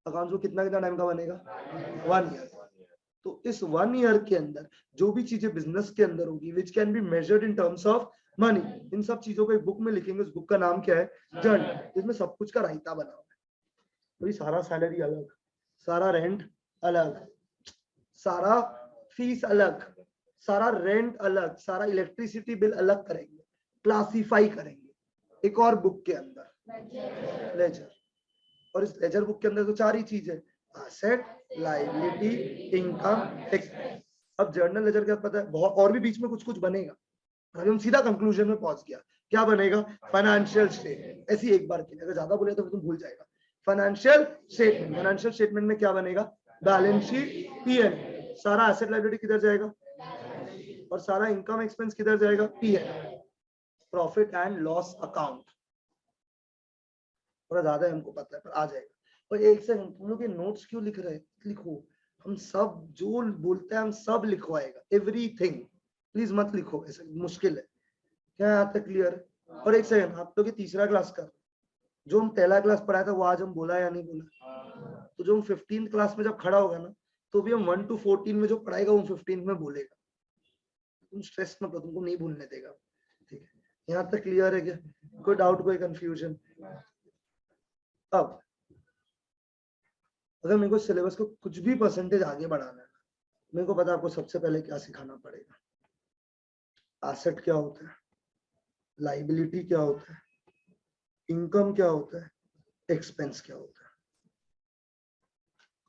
A: अकाउंट्स को कितना कितना टाइम का बनेगा? 1 ईयर। तो इस 1 ईयर के अंदर जो भी चीजें बिजनेस के अंदर होगी, which can be measured in terms of money, इन सब चीजों को एक बुक में लिखेंगे। उस बुक का नाम क्या है? जर्नल। जिसमें सब कुछ का रायता बना हुआ है। तो सारा सैलरी अलग, सारा रेंट अलग, सारा फीस अलग, सारा रेंट अलग, सारा इलेक्ट्रिसिटी बिल अलग करेंगे, क्लासिफाई करेंगे एक और बुक के अंदर, लेजर। और इस लेजर बुक के अंदर तो 4 ही चीज है, एसेट, लायबिलिटी, इनकम, एक्सपेंस। अब जर्नल लेजर क्या पता है, बहुत और भी बीच में कुछ कुछ बनेगा, अभी हम सीधा कंक्लूजन में पहुंच गया। क्या बनेगा? Financial statement. ऐसी एक बार के लिए, अगर ज्यादा बोले तो तुम भूल जाएगा। फाइनेंशियल स्टेटमेंट, फाइनेंशियल स्टेटमेंट में क्या बनेगा? Balance sheet, PL. सारा एसेट लायबिलिटी किधर जाएगा? और सारा इनकम एक्सपेंस किधर जाएगा? PL, profit and loss account. थोड़ा ज्यादा है हमको पता है, पर आ जाएगा। और एक से तुम लोग ये नोट्स क्यों लिख रहे हैं? लिखो, हम सब जो बोलते हैं हम सब लिखवाएगा, एवरीथिंग। प्लीज मत लिखो, ऐसे मुश्किल है। क्या यहाँ तक क्लियर? और एक सेकंड, आप लोग ये तीसरा क्लास का जो हम पहला क्लास पढ़ाया था वो आज हम बोला या नहीं बोला? तो जो हम 15th क्लास में जब खड़ा होगा ना, तो भी हम 1 to 14 में जो पढ़ाएगा वो 15th में बोलेगा। तुम स्ट्रेस मत लो, तुमको नहीं भूलने देगा। ठीक है, यहाँ तक क्लियर है क्या? कोई डाउट, कोई कंफ्यूजन? अब अगर मेरे को सिलेबस को कुछ भी परसेंटेज आगे बढ़ाना है, मेरे को पता है आपको सबसे पहले क्या सिखाना पड़ेगा। एसेट क्या होता है, लायबिलिटी क्या होता है, इनकम क्या होता है, एक्सपेंस क्या होता है।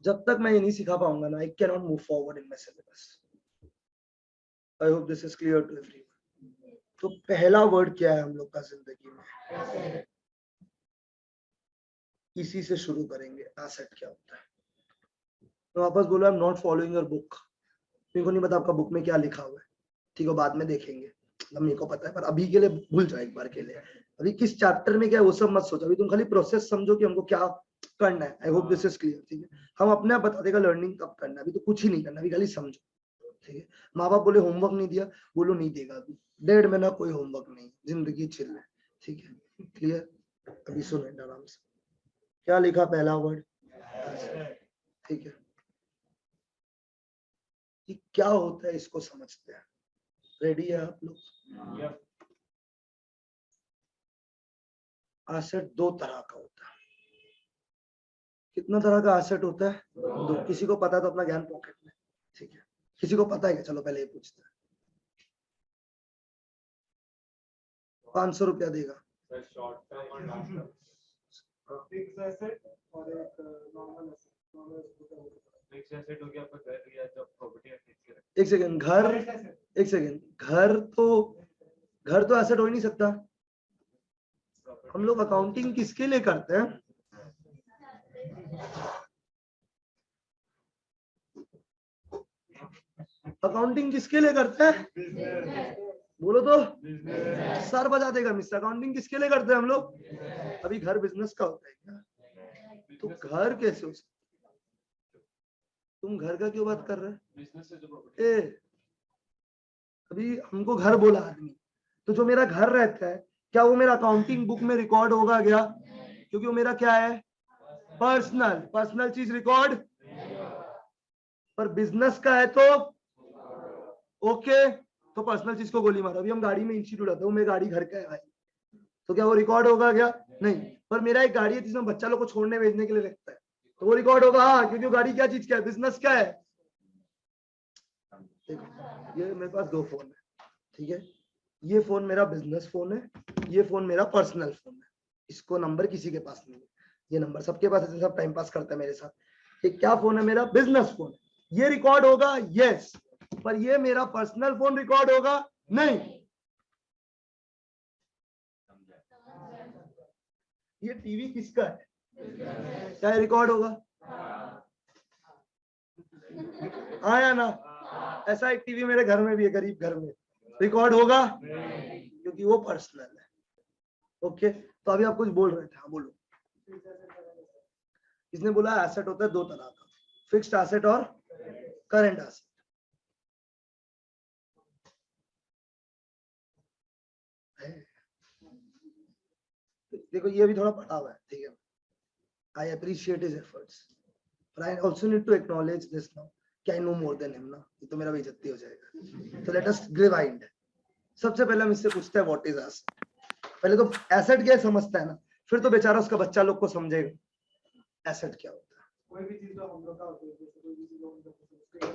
A: जब तक मैं ये नहीं सिखा पाऊंगा ना, I can not move forward in my syllabus. I hope this is clear to everyone. तो पहला वर्ड क्या है हम लोग का जिंदगी में? इसी से शुरू करेंगे। एसेट क्या होता है? तो वापस बोलो, आई am not following your book. मेरे को नहीं पता आपका बुक में क्या लिखा हुआ है, ठीक है, बाद में देखेंगे। मेरे को पता है, पर अभी के लिए भूल जाओ एक बार के लिए। अभी किस चैप्टर में क्या है वो सब मत सोचो, अभी तुम खाली प्रोसेस समझो कि हमको क्या करना है। I hope this is clear. ठीक है, हम अपने आप बता देगा लर्निंग कब करना है, अभी तो कुछ ही नहीं करना, अभी खाली समझो। ठीक है, माँ बाप बोले होमवर्क नहीं दिया, बोलो नहीं देगा अभी 1.5 महीना कोई होमवर्क नहीं, जिंदगी चिल है। ठीक है, क्लियर? अभी सुनो आराम से, क्या लिखा पहला वर्ड? ठीक है, कि क्या होता है इसको समझते हैं। रेडी है आप लोग? एसेट 2 तरह का होता है। कितना तरह का एसेट होता है? 2। किसी को पता है तो अपना ज्ञान पॉकेट में। ठीक है, किसी को पता है क्या? चलो पहले ये पूछते हैं। 500 रुपया देगा। एक सेकंड, घर तो एसेट हो ही नहीं सकता। हम लोग अकाउंटिंग किसके लिए करते हैं? अकाउंटिंग किसके लिए करते हैं? बोलो तो, सर बजा देगा मिस्टर। अकाउंटिंग किसके लिए करते हैं हम लोग? अभी घर बिजनेस का होता है क्या? तो घर कैसे हो सकता? तुम घर का क्यों बात कर रहे हैं? अभी हमको घर बोला आदमी, तो जो मेरा घर रहता है क्या वो मेरा अकाउंटिंग बुक में रिकॉर्ड होगा क्या? क्योंकि वो मेरा क्या है? पर्सनल चीज रिकॉर्ड। पर बिजनेस का है तो ओके, तो पर्सनल चीज को गोली मारो। अभी हम गाड़ी में इंस्टीट्यूट आते हैं, मेरी गाड़ी घर का है भाई, तो क्या वो रिकॉर्ड होगा क्या? नहीं। पर मेरा एक गाड़ी है जिसमें बच्चा लोग को छोड़ने भेजने के लिए लगता है, तो वो रिकॉर्ड होगा। हाँ, क्योंकि वो गाड़ी क्या चीज का है? बिजनेस का है। देखो, ये मेरे पास 2 फोन है। ठीक है, ये फोन मेरा बिजनेस फोन है, ये फोन मेरा पर्सनल फोन है। इसको नंबर किसी के पास नहीं है, ये नंबर सबके पास है, सब टाइम पास करता है मेरे साथ। ये क्या फोन है? मेरा बिजनेस फोन है। ये रिकॉर्ड होगा यस, पर ये मेरा पर्सनल फोन रिकॉर्ड होगा नहीं। ये टीवी किसका है? क्या रिकॉर्ड होगा? आया ना? ऐसा एक टीवी मेरे घर में भी है, गरीब घर में, रिकॉर्ड होगा क्योंकि वो पर्सनल है। ओके, तो अभी आप कुछ बोल रहे थे? हाँ बोलो। इसने बोला एसेट होता है 2 तरह का, फिक्स्ड एसेट और करंट एसेट। देखो ये भी थोड़ा पढ़ा हुआ है, ठीक है, I appreciate his efforts, but I also need to acknowledge this now कि I know more than him ना, ये तो मेरा बेइज्जती हो जाएगा। तो let us rewind। सबसे पहले हम इससे पूछते हैं व्हाट इज एसेट। पहले तो एसेट क्या समझता है ना, फिर तो बेचारा उसका बच्चा लोग को समझेगा। एसेट क्या होता है?
B: कोई भी चीज जो हम लोग का होती है, जैसे कोई भी चीज हम लोग को पेन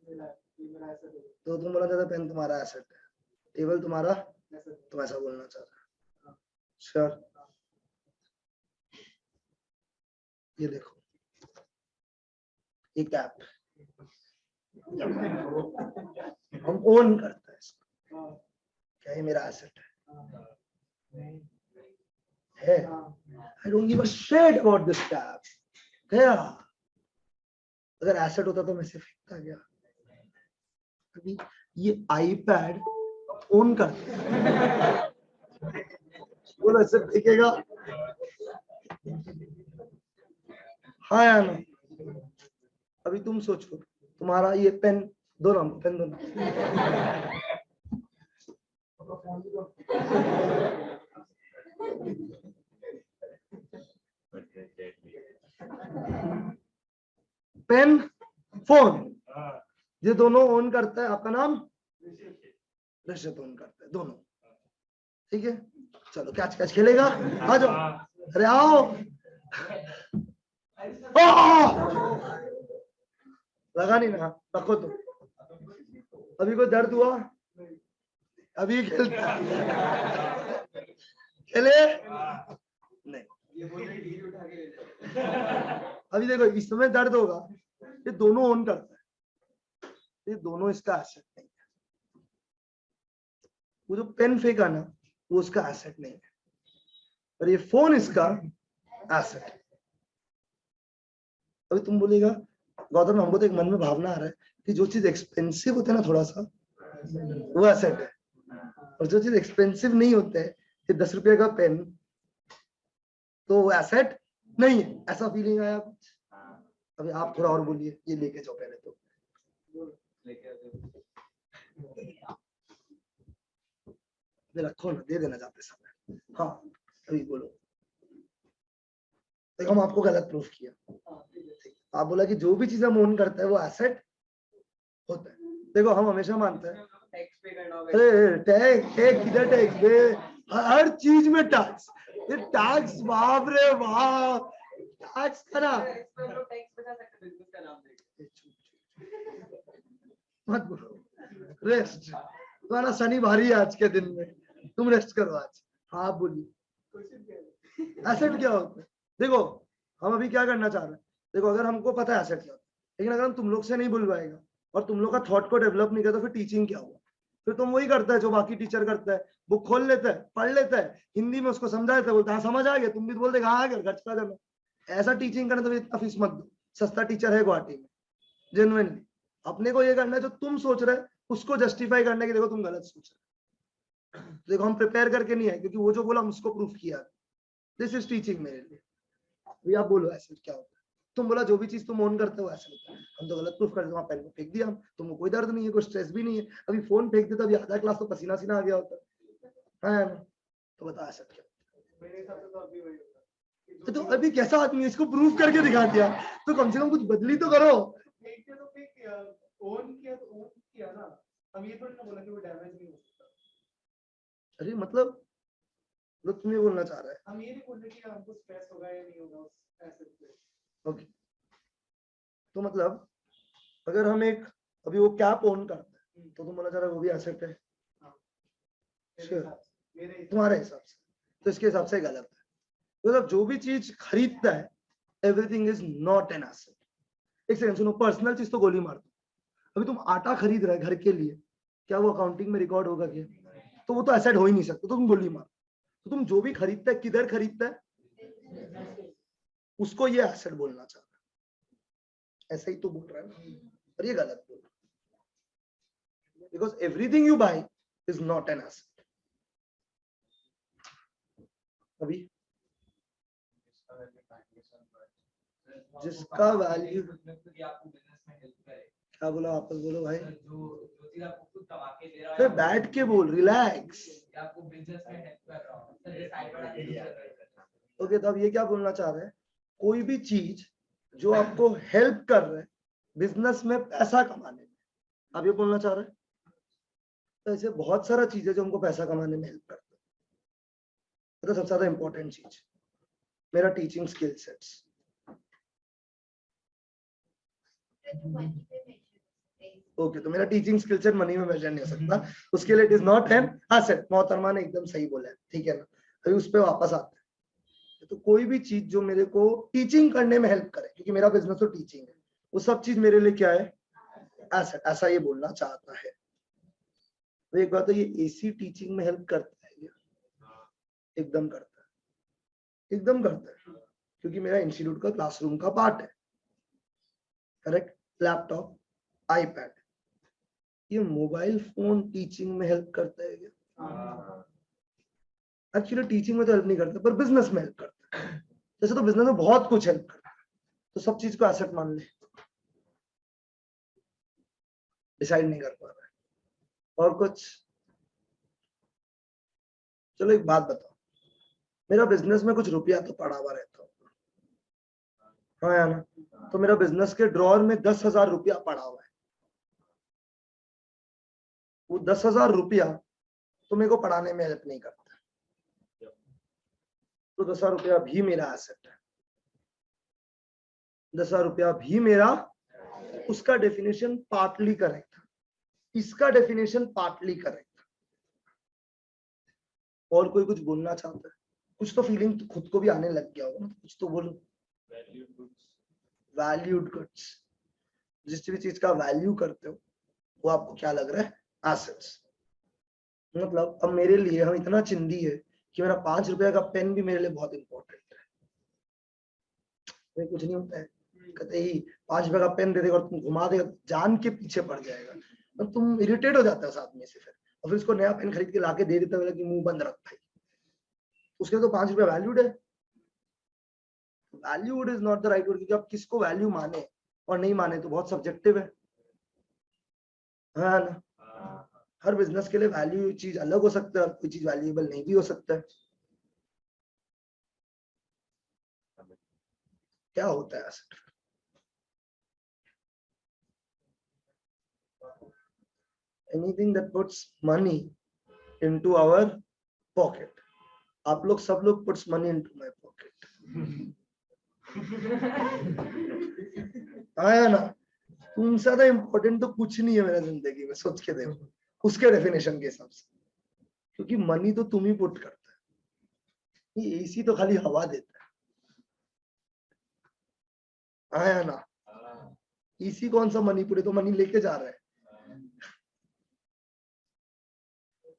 B: मिला है, ये मेरा एसेट है।
A: तो तुम बोलना चाहते पेन तुम्हारा एसेट है, टेबल तुम्हारा, तुम ऐसा बोलना चाह रहे हो? श्योर? ये देखो, ये कैप हम ओन करते हैं इसको, क्या ये मेरा एसेट है? I don't give a shit about this cap. क्या अगर एसेट होता तो मैं इसे फेंकता क्या? अभी ये आईपैड ओन करते हैं, वो ऐसे फेंकेगा? हाँ या ना? अभी तुम सोचो, तुम्हारा ये पेन दो ना, पेन दो ना। पेन, फोन, ये दोनों ओन करता है। आपका नाम ऋषभ ओन करता है, दोनों। ठीक है, चलो कैच कैच खेलेगा, आ जाओ, अरे आओ। लगा नहीं ना, रखो तो। अभी कोई दर्द हुआ? अभी खेलता खेले नहीं। अभी देखो, इसमें दर्द होगा, ये दोनों ऑन करता है, ये दोनों इसका एसेट नहीं है। वो जो पेन फेंका ना, वो उसका एसेट नहीं है, और ये फोन इसका एसेट है। अभी तुम बोलेगा गौतम, हमको तो एक मन में भावना आ रहा है कि जो चीज एक्सपेंसिव होता है ना थोड़ा सा, वो एसेट है, और जो चीज एक्सपेंसिव नहीं होता है, ये 10 रुपए का पेन, तो वो एसेट नहीं है। ऐसा फीलिंग आया कुछ? अभी आप थोड़ा और बोलिए, ये लेके जाओ पहले तो। रखो ना, दे देना जाते समय। हाँ अभी बोलो। देखो, हम आपको गलत प्रूफ किया। आप बोला कि जो भी चीज हम ओन करते हैं वो एसेट होता है। देखो, हम हमेशा मानते हैं अरे टैक्स टैक्स किधर टैक्स बे, हर चीज में टैक्स, ये टैक्स, बाप रे बाप, टैक्स करा। मत बोलो, रेस्ट। तुम्हारा शनि भारी है आज के दिन में, तुम रेस्ट करो आज। हाँ बोलिए, एसेट क्या होता है? देखो, हम अभी क्या करना चाह रहे हैं, देखो अगर हमको पता है एसेट क्या होता है, लेकिन अगर हम तुम लोग से नहीं बुलवाएगा और तुम लोग का थॉट को डेवलप नहीं करता, तो फिर टीचिंग क्या हुआ? फिर तुम वही करता है जो बाकी टीचर करता है, बुक खोल लेता है, पढ़ लेता है, हिंदी में उसको समझा देता है, बोलता है समझ आ गया, तुम भी बोल देगा हाँ आ गया, खर्च कर देना। ऐसा टीचिंग करना, तो इतना फीस मत दो। सस्ता टीचर है गुवाहाटी में, जेन्युइनली। अपने को ये करना है जो तुम सोच रहे, उसको जस्टिफाई करने की देखो तुम गलत सोच रहे। देखो, हम प्रिपेयर करके नहीं आए, क्योंकि वो जो बोला हम उसको प्रूफ किया। दिस इज टीचिंग मेरे लिए। अभी आप बोलो एसेट क्या होता है? तुम बोला जो भी चीज तुम ओन करते हो एसेट होता है। हम तो गलत प्रूफ कर देते, पेन को फेंक दिया हम, तुमको कोई दर्द नहीं है, कोई स्ट्रेस भी नहीं है। अभी फोन फेंक देता, अभी आधा क्लास तो पसीना सीना आ गया होता है ना? तो बता एसेट क्या?
B: मेरे हिसाब से तो अभी वही होता है।
A: तो अभी कैसा आदमी है, इसको प्रूफ करके दिखा दिया, तो कम से कम कुछ बदली तो करो।
B: ओन किया तो ओन किया ना, हम ये थोड़ी ना बोला कि वो डैमेज नहीं हो सकता।
A: अरे मतलब तुम ये बोलना चाह रहा है?
B: हम ये नहीं बोल रहे कि हमको स्ट्रेस होगा या नहीं होगा उस एसेट पे।
A: ओके, तो मतलब अगर हम एक अभी वो कैप ओन करते हैं, तो तुम बोलना चाह रहे हो वो भी एसेट है? तुम्हारे हिसाब से तो इसके हिसाब से गलत है। मतलब जो भी चीज खरीदता है, everything is not an asset. एक सेकंड सुनो, पर्सनल चीज तो गोली मार दो। अभी तुम आटा खरीद रहे घर के लिए, क्या वो अकाउंटिंग में रिकॉर्ड होगा क्या? तो वो तो एसेट हो ही नहीं सकता, तो तुम गोली मार। तो तुम जो भी खरीदता है, किधर खरीदता है, उसको ये एसेट बोलना चाह रहा है। ऐसा ही तो बोल रहा है ना, पर ये गलत बोल रहा है, because everything you buy is not an asset. अभी जिसका वैल्यू, क्या बोला वापस बोलो भाई, फिर बैठ के बोल, रिलैक्स। ओके, तो अब ये क्या बोलना चाह रहे हैं, कोई भी चीज जो आपको हेल्प कर रहा है बिजनेस में पैसा कमाने में, आप ये बोलना चाह रहे हैं? तो ऐसे बहुत सारा चीज है जो हमको पैसा कमाने में हेल्प करता है। तो सबसे ज्यादा इंपॉर्टेंट चीज मेरा टीचिंग स्किल सेट्स, ओके, तो मेरा टीचिंग स्किल सेट मनी में मेजर नहीं हो सकता, उसके लिए it is not an asset. मोहतरमा ने एकदम सही बोला है, ठीक है ना। अभी उस पर वापस आते हैं। तो कोई भी चीज जो मेरे को टीचिंग करने में हेल्प करे, क्योंकि मेरा बिजनेस तो टीचिंग है, वो सब चीज मेरे लिए क्या है, एसेट, ऐसा ये बोलना चाहता है। तो एक बात तो ये एसी टीचिंग में हेल्प करता है क्या? एकदम करता है, एकदम करता है, क्योंकि मेरा इंस्टीट्यूट का क्लासरूम का पार्ट है, करेक्ट। लैपटॉप, आईपैड, ये मोबाइल फोन टीचिंग में हेल्प करता है क्या? एक्चुअली टीचिंग में तो हेल्प नहीं करता, पर बिजनेस में हेल्प करता है। जैसे तो बिजनेस में बहुत कुछ हेल्प करता है, तो सब चीज को एसेट मान ले। डिसाइड नहीं कर पा रहा है और कुछ। चलो एक बात बताओ, मेरा बिजनेस में कुछ रुपया तो पड़ा हुआ रहता होगा, हाँ या ना? तो मेरा बिजनेस के ड्रॉर में 10,000 रुपया पड़ा हुआ है, वो 10,000 रुपया तो मेरे को पढ़ाने में हेल्प नहीं करता, तो 10,000 रुपया भी मेरा एसेट है। 10,000 रुपया भी मेरा, उसका डेफिनेशन पार्टली करेक्ट था, इसका डेफिनेशन पार्टली करेक्ट था। और कोई कुछ बोलना चाहता है? कुछ तो फीलिंग तो खुद को भी आने लग गया होगा, कुछ तो बोलो। वैल्यूड गुड्स, जिस भी चीज का वैल्यू करते हो वो आपको क्या लग रहा है, एसेट्स। मतलब अब मेरे लिए हम इतना चिंदी है कि मेरा 5 रुपया का पेन भी मेरे लिए बहुत इंपॉर्टेंट है। कुछ नहीं होता है, कहते ही 5 रुपए का पेन दे देगा और तुम घुमा देगा, जान के पीछे पड़ जाएगा, तो तुम इरिटेट हो जाता है उस आदमी से फिर, और फिर उसको नया पेन खरीद के लाके दे देता है कि मुंह बंद रख भाई, उसके तो 5 रुपया वैल्यूड है। Valued is not the right word, क्योंकि आप किसको वैल्यू माने और नहीं माने तो बहुत सब्जेक्टिव है ना। हर बिजनेस के लिए वैल्यू चीज अलग हो सकता है, कोई चीज वैल्यूएबल नहीं भी हो सकता है। क्या होता है asset? Anything that puts money into our pocket. आप लोग सब लोग puts money into my pocket, आया ना। तुमसे ज्यादा इंपॉर्टेंट तो कुछ नहीं है मेरा जिंदगी में, सोच के देखो उसके डेफिनेशन के हिसाब से, क्योंकि मनी तो तुम ही पुट करता है, ये एसी तो खाली हवा देता है, आया ना। एसी कौन सा मनी पुट है, तो मनी लेके जा रहा है।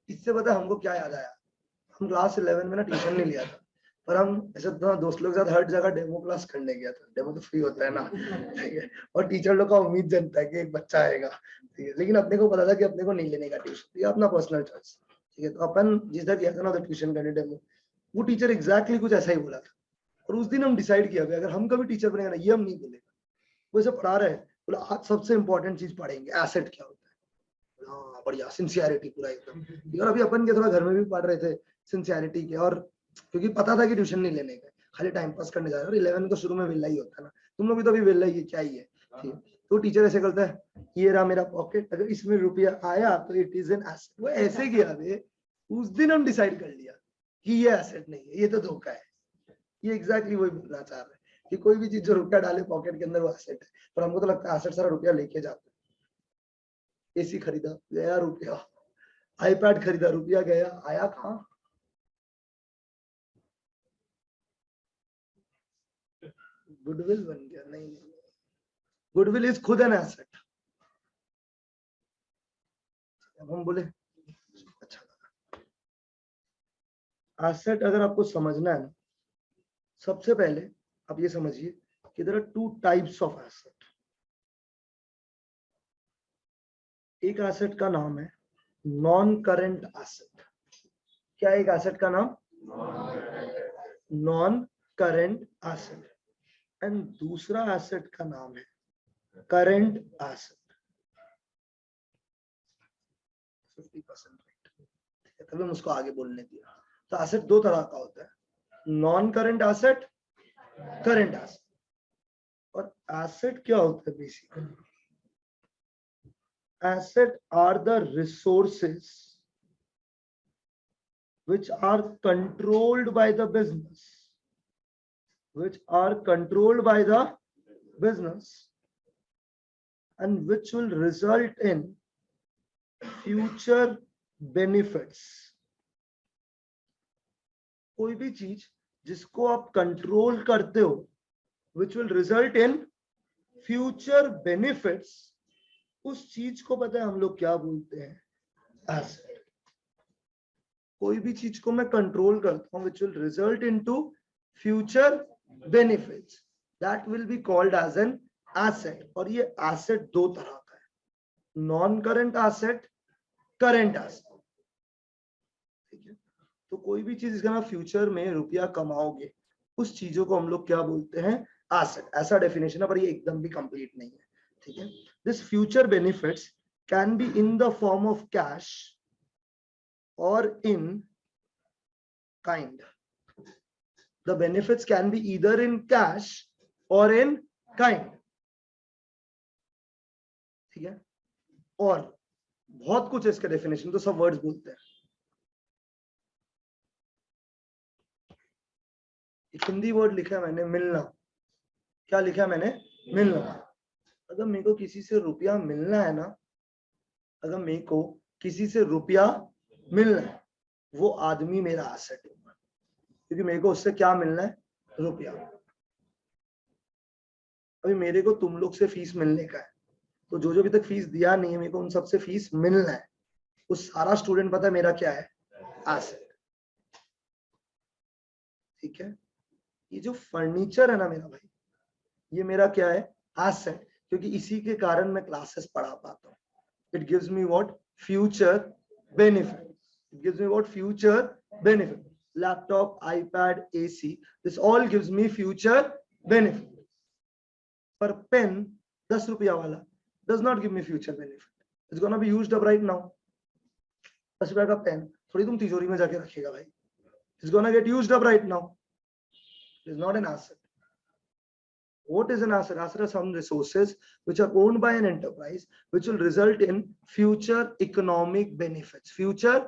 A: इससे पता हमको क्या याद आया, हम क्लास 11 में ना ट्यूशन नहीं लिया था, पर हम ऐसे दोस्त लोग के साथ हर जगह डेमो क्लास करने गया था। डेमो तो फ्री होता है ना, ठीक है, और टीचर लोग का उम्मीद जनता है कि एक बच्चा आएगा, ठीक है, लेकिन अपने को पता था कि अपने को नहीं लेने का ट्यूशन, ये अपना पर्सनल चॉइस, ठीक है। तो अपन जिस तरह गया था ना ट्यूशन करने डेमो, वो टीचर एग्जैक्टली कुछ ऐसा ही बोला था, और उस दिन हम डिसाइड किया अगर हम कभी टीचर बनेगा ना, ये हम नहीं बोलेगा। वो ऐसे पढ़ा रहे, बोला आज सबसे इंपॉर्टेंट चीज पढ़ेंगे, एसेट क्या होता है। हाँ बढ़िया, सिंसियरिटी पूरा एकदम। और अभी अपन के थोड़ा घर में भी पढ़ रहे थे सिंसियरिटी के, और क्योंकि पता था कि ट्यूशन नहीं लेने का, खाली टाइम पास करने जा रहे हैं, और 11 तो शुरू में वेला ही होता है ना, तुम लोग भी तो अभी वेला ही है, क्या ही है, ठीक है। तो टीचर ऐसे करता है, ये रहा मेरा पॉकेट, अगर इसमें रुपया आया तो इट इज एन एसेट। वो ऐसे किया थे, उस दिन हम डिसाइड कर लिया कि ये एसेट नहीं है, ये तो धोखा है। ये एग्जैक्टली वही बोलना चाह रहे हैं कि कोई भी चीज जो रुपया डाले पॉकेट के अंदर वो एसेट है, पर हमको तो लगता है एसेट सारा रुपया लेके जाता है। एसी खरीदा, गया रुपया, आईपैड खरीदा, रुपया गया, आया कहाँ? गुडविल बन गया। नहीं, गुडविल इज खुद एन एसेट। अब हम बोले अच्छा, एसेट अगर आपको समझना है ना, सबसे पहले आप ये समझिए कि there are 2 types of asset. एक एसेट का नाम है नॉन करेंट एसेट। क्या एक एसेट का नाम? Non current asset. एंड दूसरा एसेट का नाम है करेंट एसेट। 50% राइट, तभी हम उसको आगे बोलने दिया। तो एसेट 2 तरह का होता है, non current asset, current asset. और एसेट क्या होता है basically? Asset are the resources which are controlled by the business, which are controlled by the business and which will result in future benefits. कोई भी चीज जिसको आप कंट्रोल करते हो which will result in future benefits, उस चीज को पता है हम लोग क्या बोलते हैं? एसेट. कोई भी चीज को मैं कंट्रोल करता हूं which will result into future benefits, that will be called as an asset. और ये एसेट दो तरह का है, non current asset, current asset. ठीक है, तो कोई भी चीज जिसका फ्यूचर में रुपया कमाओगे उस चीजों को हम लोग क्या बोलते हैं? एसेट. ऐसा डेफिनेशन है पर ये एकदम भी कंप्लीट नहीं है. ठीक है, this future benefits can be in the form of cash और in kind. The benefits can be either in cash or in kind. ठीक है, और बहुत कुछ है इसका डेफिनेशन, तो सब वर्ड्स बोलते हैं. एक हिंदी वर्ड लिखा है मैंने, मिलना. क्या लिखा है मैंने? मिलना. अगर मेरे को किसी से रुपया मिलना है ना, अगर मेरे को किसी से रुपया मिलना है, वो आदमी मेरा एसेट होगा, क्योंकि मेरे को उससे क्या मिलना है? रुपया. अभी मेरे को तुम लोग से फीस मिलने का है, तो जो अभी तक फीस दिया नहीं है मेरे को उन सबसे फीस मिलना है. उस सारा स्टूडेंट पता है मेरा क्या है? एसेट. ठीक है, ये जो फर्नीचर है ना मेरा भाई, ये मेरा क्या है? एसेट. क्योंकि इसी के कारण मैं क्लासेस पढ़ा पाता हूँ. It gives me what? Future benefit. It gives me what? Future benefit. Laptop, iPad, AC, this all gives me future benefit. पर पेन 10 रुपया वाला does not give me future benefit. It's gonna be used up right now. 10 रुपया का pen थोड़ी तुम तिजोरी में जाके रखेगा भाई. It's gonna get used up right now. It is not an asset. What is an asset? Asset are some resources which are owned by an enterprise which will result in future economic benefits. Future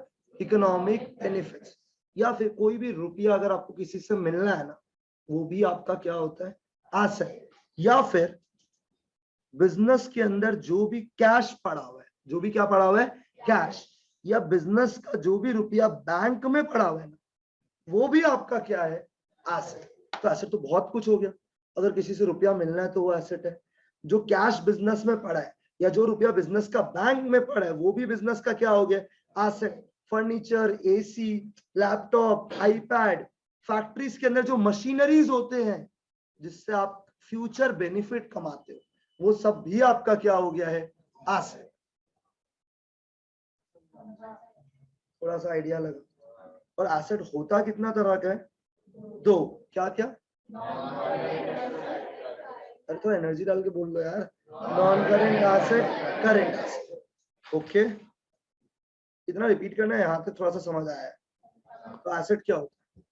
A: economic benefits. या फिर कोई भी रुपया अगर आपको किसी से मिलना है ना, वो भी आपका क्या होता है? एसेट. या फिर बिजनेस के अंदर जो भी कैश पड़ा हुआ है, जो भी क्या पड़ा हुआ है? कैश. या बिजनेस का जो भी रुपया बैंक में पड़ा हुआ है ना, वो भी आपका क्या है? एसेट. तो एसेट तो बहुत कुछ हो गया. अगर किसी से रुपया मिलना है तो वो एसेट है. जो कैश बिजनेस में पड़ा है या जो रुपया बिजनेस का बैंक में पड़ा है वो भी बिजनेस का क्या हो गया? Asset. Furniture, AC, laptop, iPad, factories के अंदर जो मशीनरीज होते हैं जिससे आप फ्यूचर बेनिफिट कमाते हो, वो सब भी आपका क्या हो गया है? एसेट. थोड़ा सा आइडिया लगा. और एसेट होता कितना तरह का है? दो. क्या क्या? अरे तो एनर्जी डाल के बोल लो यार. Non current asset, current asset. Okay, इतना रिपीट करना है, यहाँ तक थोड़ा सा समझ आया है. तो एसेट क्या होता है?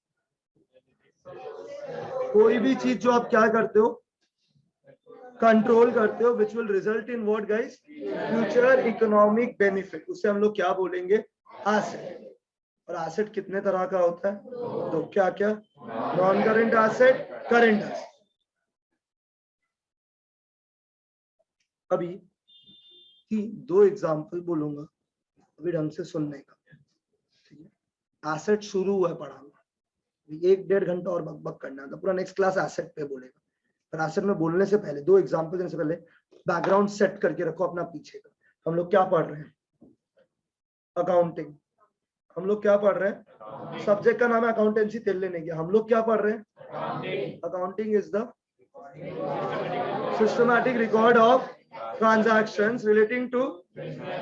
A: कोई भी चीज जो आप क्या करते हो? कंट्रोल करते हो, which will result in what guys? Future economic benefit. उसे हम लोग क्या बोलेंगे? एसेट. और एसेट कितने तरह का होता है? तो क्या क्या? Non current asset, current asset. अभी दो एग्जांपल बोलूंगा, अभी ढंग से सुनने का. ठीक है, एसेट शुरू हुआ है पढ़ाना, 1-1.5 घंटा और बक करना था. पूरा नेक्स्ट क्लास एसेट पे बोलेगा. पर एसेट में बोलने से पहले, दो एग्जांपल देने से पहले बैकग्राउंड सेट करके रखो अपना पीछे का. हम लोग क्या पढ़ रहे हैं? अकाउंटिंग. हम लोग क्या पढ़ रहे हैं? सब्जेक्ट का नाम है अकाउंटेंसी, तेल लेने गया. हम लोग क्या पढ़ रहे हैं? Accounting is the systematic record of transactions relating to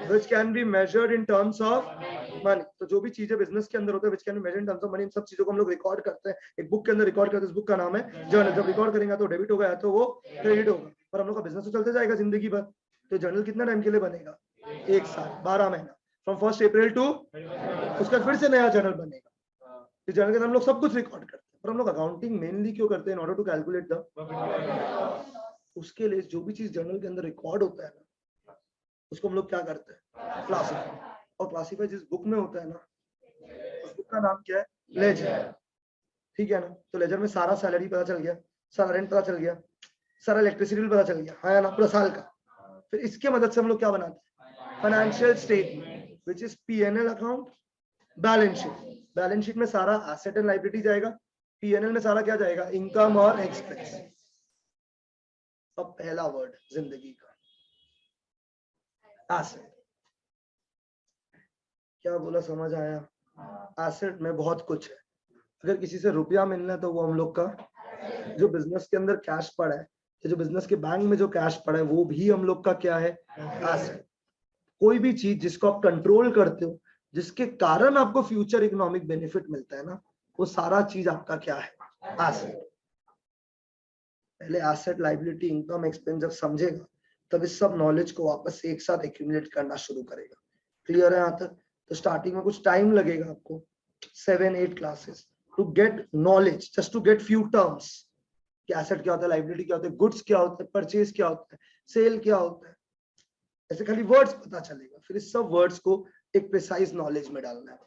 A: which can be measured in terms of money. तो जो भी चीजें बिजनेस के अंदर होता है which can be measured in terms of money, इन सब चीजों को हम लोग रिकॉर्ड करते हैं, एक बुक के अंदर रिकॉर्ड करते हैं. इस बुक का नाम है जर्नल. जब रिकॉर्ड करेंगे तो डेबिट होगा या तो वो क्रेडिट होगा. पर हम लोग का बिजनेस तो चलते जाएगा जिंदगी भर. तो जर्नल कितना टाइम के लिए बनेगा? 1 साल, 12 महीना. फ्रॉम 1 अप्रैल टू उसका फिर से नया जर्नल बनेगा. इस जर्नल के अंदर हम लोग सब कुछ रिकॉर्ड करते हैं. पर हम लोग अकाउंटिंग मेनली क्यों करते हैं? In order to calculate the. उसके लिए जो भी चीज जर्नल के अंदर रिकॉर्ड होता है ना, उसको हम लोग क्या करते हैं? क्लासिफाई. और क्लासिफाई जिस बुक में होता है ना, उस बुक का नाम क्या है? लेजर. ठीक है ना. तो लेजर में सारा सैलरी पता चल गया, सारा रेंट पता चल गया, सारा इलेक्ट्रिसिटी बिल पता चल गया, है ना, पूरा साल का. फिर इसके मदद से हम लोग क्या बनाते हैं, financial statement which is PNL account, balance sheet. Balance sheet में सारा एसेट एंड लायबिलिटी जाएगा, पीएनएल में सारा क्या जाएगा, इनकम और एक्सपेंस। अब पहला वर्ड जिंदगी का, एसेट। क्या बोला, समझ आया? एसेट में बहुत कुछ है। अगर किसी से रुपया मिलना है तो वो हम लोग का जो बिजनेस के अंदर कैश पड़ा है, जो बिजनेस के बैंक में जो कैश पड़ा है, वो भी हम लोग का क्या है, एसेट। कोई भी चीज जिसको आप कंट्रोल करते हो, जिसके कारण आपको फ्यूचर इकोनॉमिक बेनिफिट मिलता है ना, वो सारा चीज आपका क्या है, एसेट। पहले एसेट, लायबिलिटी, इनकम, एक्सपेंस जब समझेगा तब इस सब नॉलेज को वापस एक साथ एक्यूमुलेट करना शुरू करेगा। क्लियर है यहाँ तक? तो स्टार्टिंग में कुछ टाइम लगेगा आपको, 7-8 classes to get knowledge, just to get few terms कि एसेट क्या होता है, लायबिलिटी क्या होता है, गुड्स क्या होता है, परचेज क्या होता है, सेल क्या होता है। ऐसे खाली वर्ड्स पता चलेगा, फिर इस सब वर्ड्स को एक प्रिसाइज नॉलेज में डालना है।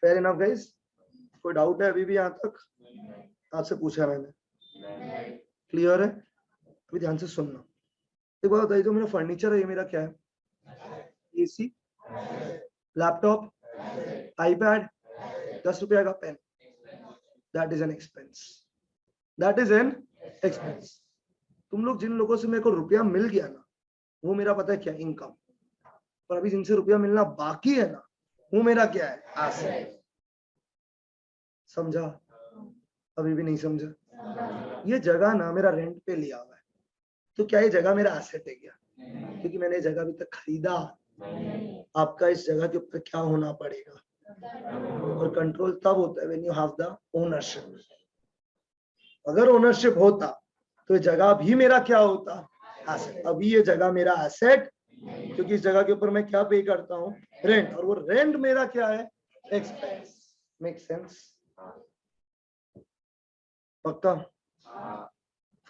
A: Fair enough guys? कोई डाउट है अभी भी यहाँ तक? आपसे पूछा मैंने, क्लियर है? अभी ध्यान से सुनना। एक बात बताइए, जो मेरा फर्नीचर है ये मेरा क्या है, एसी, लैपटॉप, आईपैड, 10 रुपया का pen, that is an expense, that is an expense. तुम लोग जिन लोगों से मेरे को रुपया मिल गया ना, वो मेरा पता है क्या, इनकम। पर अभी जिनसे रुपया मिलना बाकी है ना, वो मेरा क्या है, एसेट। समझा? अभी भी नहीं समझा? ये जगह ना मेरा रेंट पे लिया हुआ है, तो क्या ये जगह मेरा एसेट है क्या? क्योंकि मैंने ये जगह अभी तक खरीदा। आपका इस जगह के ऊपर क्या होना पड़ेगा, और कंट्रोल तब होता है when you have the ownership. अगर ओनरशिप होता तो ये जगह भी मेरा क्या होता, एसेट। अभी ये जगह मेरा एसेट, क्योंकि इस जगह के ऊपर मैं क्या पे करता हूँ, रेंट, और वो रेंट मेरा क्या है, एक्सपेंस। Make sense? पक्का?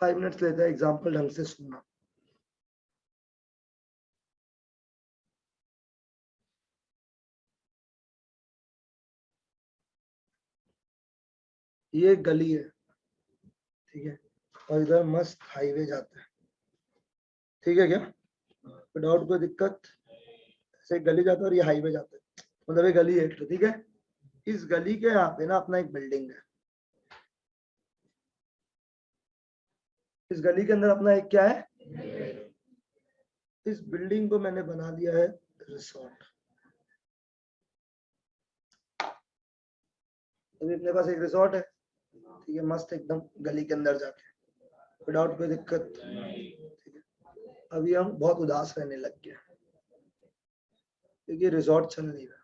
A: 5 मिनट्स लेता है, एग्जांपल ढंग से सुनना। ये गली है, ठीक है, और इधर मस्त हाईवे जाता है, ठीक है क्या? विदाउट कोई दिक्कत, ऐसे गली जाता है और ये हाईवे जाता है, मतलब ये गली है, ठीक है। इस गली के यहाँ पे ना अपना एक बिल्डिंग है, इस गली के अंदर अपना एक क्या है, इस बिल्डिंग को मैंने बना दिया है रिसोर्ट। अभी अपने पास एक रिसोर्ट है, ठीक है, मस्त एकदम गली के अंदर जाके, विदाउट कोई दिक्कत, ठीक है। अभी हम बहुत उदास रहने लग गए क्योंकि रिसोर्ट चल नहीं रहा,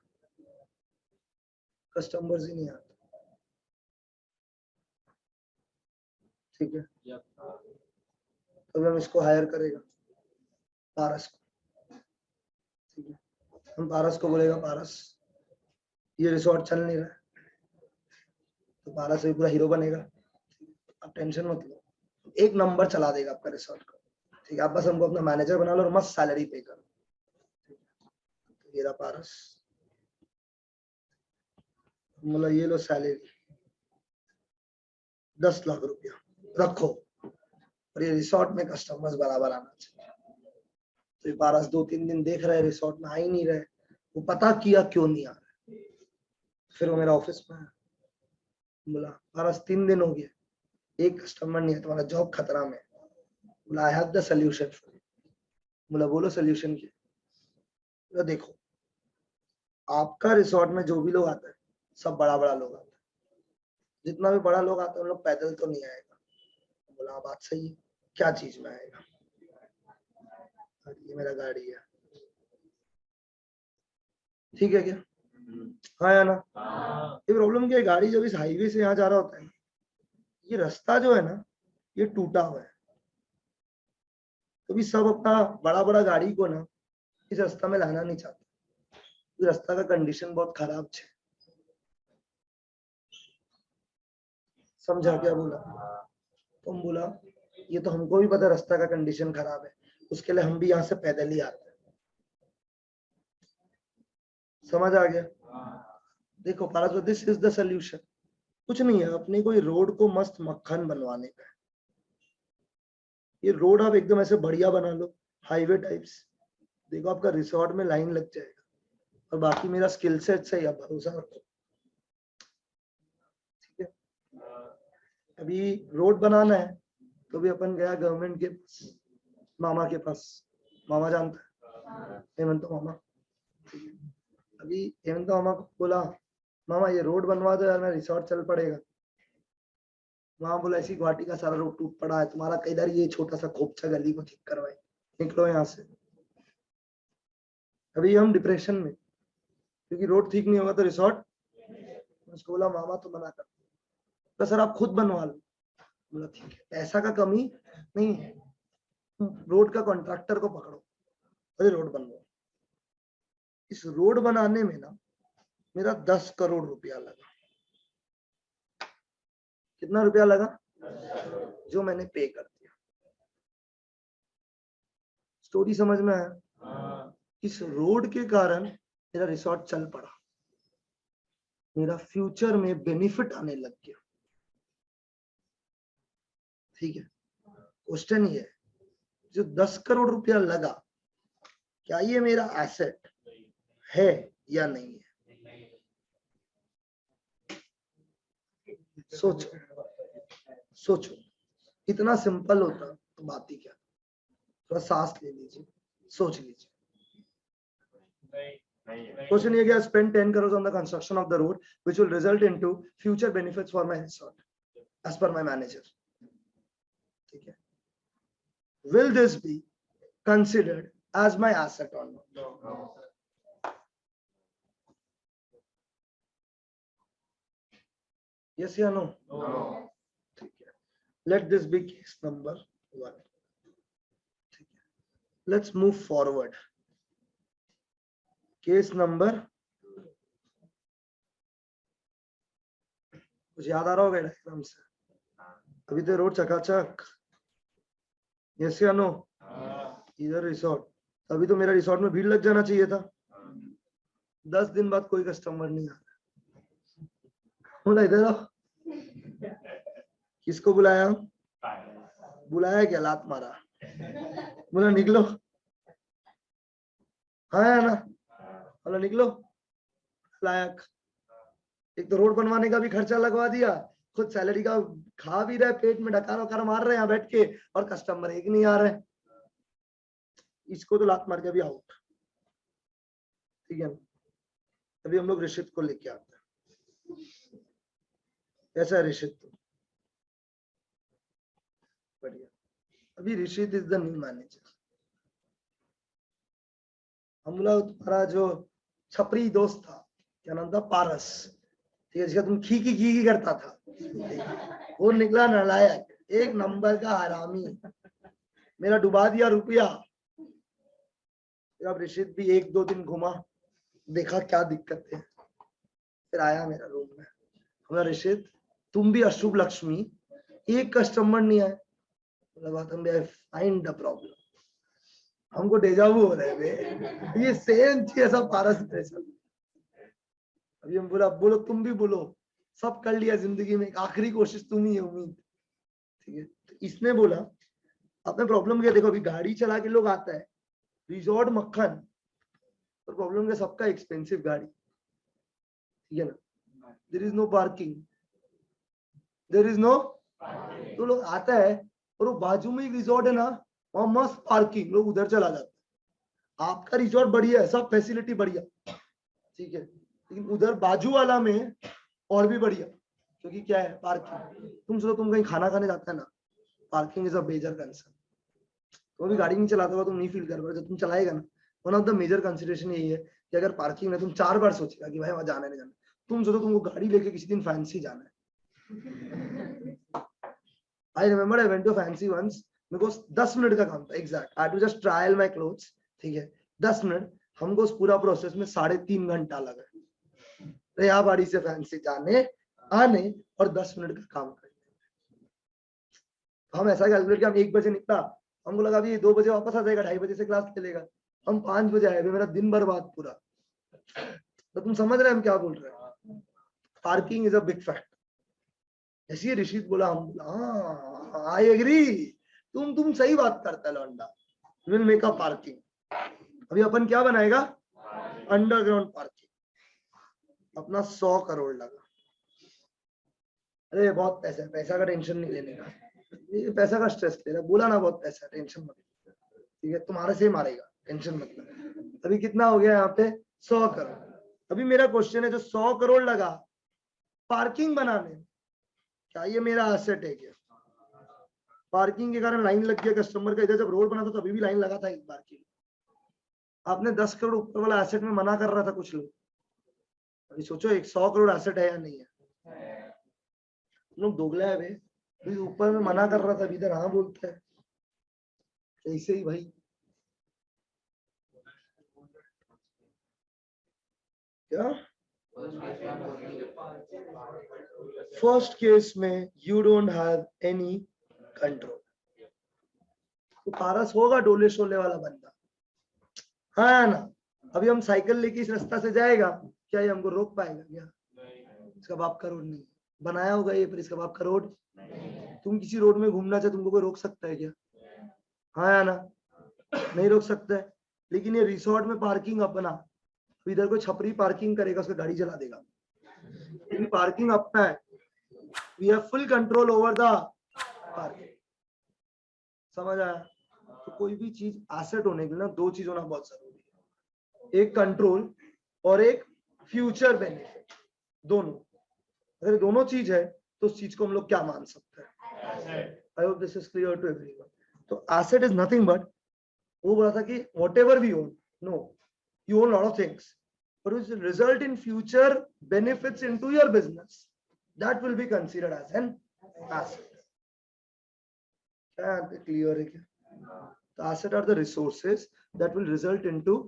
A: कस्टमर्स ही नहीं आते, ठीक है। अभी हम इसको हायर करेगा, पारस को, ठीक है। हम पारस को बोलेगा, पारस ये रिसोर्ट चल नहीं रहा है, तो पारस भी पूरा हीरो बनेगा। आप टेंशन मत लो, एक नंबर चला देगा आपका रिसोर्ट को, ठीक है। आप बस हमको अपना मैनेजर बना लो और मस्त सैलरी पे करो, तो ये रहा पारस, बोला ये लो सैलरी 10 लाख रुपया रखो, और ये रिसोर्ट में कस्टमर्स बराबर आना चाहिए। तो ये पारस 2-3 दिन देख रहे, रिसोर्ट में आ ही नहीं रहे, वो पता किया क्यों नहीं आ रहे, फिर वो मेरा ऑफिस में आया, बोला पारस 3 दिन हो गए, एक कस्टमर नहीं है, तुम्हारा जॉब खतरा में। बोला I have the solution for you. बोला बोलो सॉल्यूशन क्या? देखो, आपका रिसोर्ट में जो भी लोग आते हैं सब बड़ा बड़ा लोग आते हैं, जितना भी बड़ा लोग आते हैं उन लोग पैदल तो नहीं आएगा। बोला बात सही है, क्या चीज में आएगा? ये मेरा गाड़ी है, ठीक है क्या? हाँ या ना? ये प्रॉब्लम क्या है, गाड़ी जब इस हाईवे से यहाँ जा रहा होता है, ये रास्ता जो है ना, ये टूटा हुआ है, तो भी सब अपना बड़ा बड़ा गाड़ी को ना इस रास्ता में लाना नहीं चाहते, इस रास्ता का कंडीशन बहुत खराब है। समझा क्या बोला? तुम बोला ये तो हमको भी पता रास्ता का कंडीशन खराब है, उसके लिए हम भी यहाँ से पैदल ही आते हैं। समझ आ गया? देखो पारस, दिस इज द सोल्यूशन। कुछ नहीं है, अपने कोई रोड को मस्त मक्खन बनवाने का है, ये रोड आप एकदम ऐसे बढ़िया बना लो, हाईवे टाइप्स, देखो आपका रिसोर्ट में लाइन लग जाएगा। और बाकी मेरा स्किल सेट से ही आप भरोसा रखो, ठीक है। अभी रोड बनाना है तो भी अपन गया गवर्नमेंट के मामा के पास, मामा जानता है हेमंत मामा। अभी हेमंत मामा को बोला मामा ये रोड बनवा दो यार, मैं रिसोर्ट चल पड़ेगा। वहां बोला ऐसी गुवाहाटी का सारा रोड टूट पड़ा है, तुम्हारा किधर ये छोटा सा खोपचा गली को ठीक करवाए, निकलो यहाँ से। अभी हम डिप्रेशन में, क्योंकि रोड ठीक नहीं होगा तो रिसोर्ट। उसको बोला मामा तो मना कर, तो सर आप खुद बनवा लो। बोला ठीक है, पैसा का कमी नहीं है, रोड का कॉन्ट्रैक्टर को पकड़ो, अरे रोड बनवाओ। इस रोड बनाने में ना मेरा 10 करोड़ रुपया लगा। कितना रुपया लगा? जो मैंने पे कर दिया। स्टोरी समझ में आया? इस रोड के कारण मेरा रिसोर्ट चल पड़ा, मेरा फ्यूचर में बेनिफिट आने लग गया, ठीक है। क्वेश्चन ये है, जो 10 करोड़ रुपया लगा, क्या ये मेरा एसेट है या नहीं है? सोचो सोचो, इतना सिंपल होता तो बात ही क्या। थोड़ा सांस ले लीजिए, सोच लीजिए। क्वेश्चन ये गया, spend 10 crores on the construction of the road which will result into future benefits for my resort as per my manager, ठीक है। Will this be considered as my asset or not? No. Yes या no? No. ठीक है, let this be case number 1, ठीक है। Let's move forward. Case number, कुछ याद आ रहा होगा डायग्राम से? अभी तो रोड चकाचक, यस या नो? इधर रिसोर्ट, अभी तो मेरा रिसोर्ट में भीड़ लग जाना चाहिए था। 10 दिन बाद कोई कस्टमर नहीं आ रहा, बोला इधर आओ। किसको बुलाया? बुलाया क्या? लात मारा, बोला निकलो। हाँ ना, बोला निकलो। लायक, एक तो रोड बनवाने का भी खर्चा लगवा दिया, खुद सैलरी का खा भी रहे, पेट में डकार वकार मार रहे हैं यहाँ बैठ के, और कस्टमर एक नहीं आ रहे। इसको तो लात मार के भी आउट, ठीक है। अभी हम लोग ऋषित को लेके आते हैं। कैसा है ऋषित? बढ़िया। अभी Rishit is the new manager. हम लोग, तुम्हारा जो छपरी दोस्त था, क्या नाम था? पारस, ठीक है, जिसका तुम खी करता था, वो निकला नालायक, एक नंबर का हरामी, मेरा डुबा दिया रुपया। अब ऋषित भी 1-2 दिन घुमा, देखा क्या दिक्कत है, फिर आया मेरा रूम में। बोला ऋषित तुम भी अशुभ लक्ष्मी, एक कस्टमर नहीं आए। बोला फाइंड द प्रॉब्लम, हमको डेजावू हो रहे थे, ये सेम चीज ऐसा पारस जैसा। अभी हम बोला बोलो, तुम भी बोलो, सब कर लिया जिंदगी में, एक आखिरी कोशिश तुम ही है, उम्मीद, ठीक है। तो इसने बोला आपने प्रॉब्लम क्या? देखो अभी गाड़ी चला के लोग आता है, रिजॉर्ट मक्खन, तो प्रॉब्लम क्या? सबका एक्सपेंसिव गाड़ी, ठीक है ना। There is no parking, there is no, तो लोग आता है और वो बाजू में एक रिजॉर्ट है ना, वहां मस्त पार्किंग, लोग उधर चला जाते हैं। आपका रिजॉर्ट बढ़िया है, सब फैसिलिटी बढ़िया, ठीक है, लेकिन उधर बाजू वाला में और भी बढ़िया, क्योंकि क्या है? पार्किंग। तुम सोचो तुम कहीं खाना खाने जाता है ना, parking is a major concern. तो अभी गाड़ी नहीं चलाता हुआ तुम नहीं फील कर पाओगे, जब तुम चलाएगा ना, one of the major consideration यही है कि अगर पार्किंग है, तुम 4 बार सोचेगा कि भाई वहां जाना नहीं जाना। तुम सोचो तुमको गाड़ी लेके किसी दिन फैंसी जाना है। I remember I went to fancy once, मेरे को 10 मिनट का काम था exact, I had to just trial my clothes, ठीक है। 10 मिनट, हमको उस पूरा प्रोसेस में 3.5 घंटा लगा, रेयाबाड़ी से फैंसी जाने आने और 10 मिनट का काम करने। हम ऐसा कैलकुलेट किया, हम 1 बजे निकला, हमको लगा अभी 2 बजे वापस आ जाएगा, 2:30 बजे से क्लास चलेगा, हम 5 बजे आए, मेरा दिन बर्बाद पूरा। तो तुम समझ रहे हैं हम क्या बोल रहे हैं? Parking is a big fact. ऐसी ऋषित बोला, हम बोला हाँ आई एग्री, तुम सही बात करता है लौंडा। Will make a parking. अभी अपन क्या बनाएगा? Underground parking. अपना 100 करोड़ लगा। अरे बहुत पैसा है, पैसा का टेंशन नहीं लेने का, ये पैसा का स्ट्रेस ले रहा, बोला ना बहुत पैसा, टेंशन मत, ठीक है, तुम्हारे से ही मारेगा, टेंशन मत ले। अभी कितना हो गया यहाँ पे? 100 करोड़। अभी मेरा क्वेश्चन है, जो 100 करोड़ लगा पार्किंग बनाने, क्या ये मेरा एसेट है क्या? पार्किंग के कारण लाइन लग गया कस्टमर का, इधर जब रोड बना था तभी भी लाइन लगा था एक बार की। आपने 10 करोड़ ऊपर वाला एसेट में मना कर रहा था कुछ लोग। अभी सोचो 100 करोड़ एसेट है या नहीं है? लोग दोगला है भाई, ऊपर में मना कर रहा था, इधर हाँ बोलता है, ऐसे ही भाई। क्या फर्स्ट केस में you don't have any control. तो पारस होगा डोले शोले वाला बंदा, हाँ ना? अभी हम साइकिल लेके इस रास्ता से जाएगा, क्या ये हमको रोक पाएगा क्या? इसका बाप का रोड नहीं बनाया होगा ये, पर इसका बाप का रोड। तुम किसी रोड में घूमना चाहे, तुमको कोई रोक सकता है क्या? हाँ या ना? नहीं रोक सकता है। लेकिन ये रिसोर्ट में पार्किंग अपना, इधर कोई छपरी पार्किंग करेगा, उसका गाड़ी जला देगा। लेकिन पार्किंग अपना है, we have full control over the parking. समझ आया? तो कोई भी चीज एसेट होने के लिए ना दो चीज होना बहुत जरूरी है, एक कंट्रोल और एक फ्यूचर बेनिफिट। दोनों, अगर दोनों चीज है तो उस चीज को हम लोग क्या मान सकते हैं? I hope this is clear to everyone. तो एसेट इज नथिंग बट, वो बोला था कि whatever we own, no, you own a lot of things, but which will result in future benefits into your business, that will be considered as an asset. Clear है क्या? The asset are the resources that will result into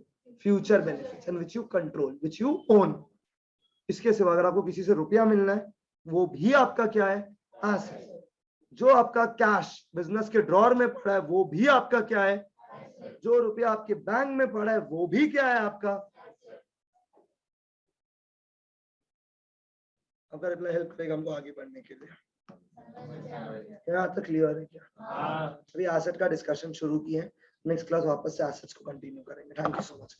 A: future benefits and which you control, which you own. इसके सिवा अगर आपको किसी से रुपया मिलना है, वो भी आपका क्या है? एसेट। जो आपका कैश बिजनेस के ड्रॉर में पड़ा है, वो भी आपका क्या है? जो रुपया आपके बैंक में पड़ा है, वो भी क्या है? आपका। आपका रिप्लाई हेल्प करेगा हमको आगे बढ़ने के लिए। यहाँ तक क्लियर है क्या? अभी एसेट का डिस्कशन शुरू किए हैं, नेक्स्ट क्लास वापस से एसेट्स को कंटिन्यू करेंगे। Thank you so much.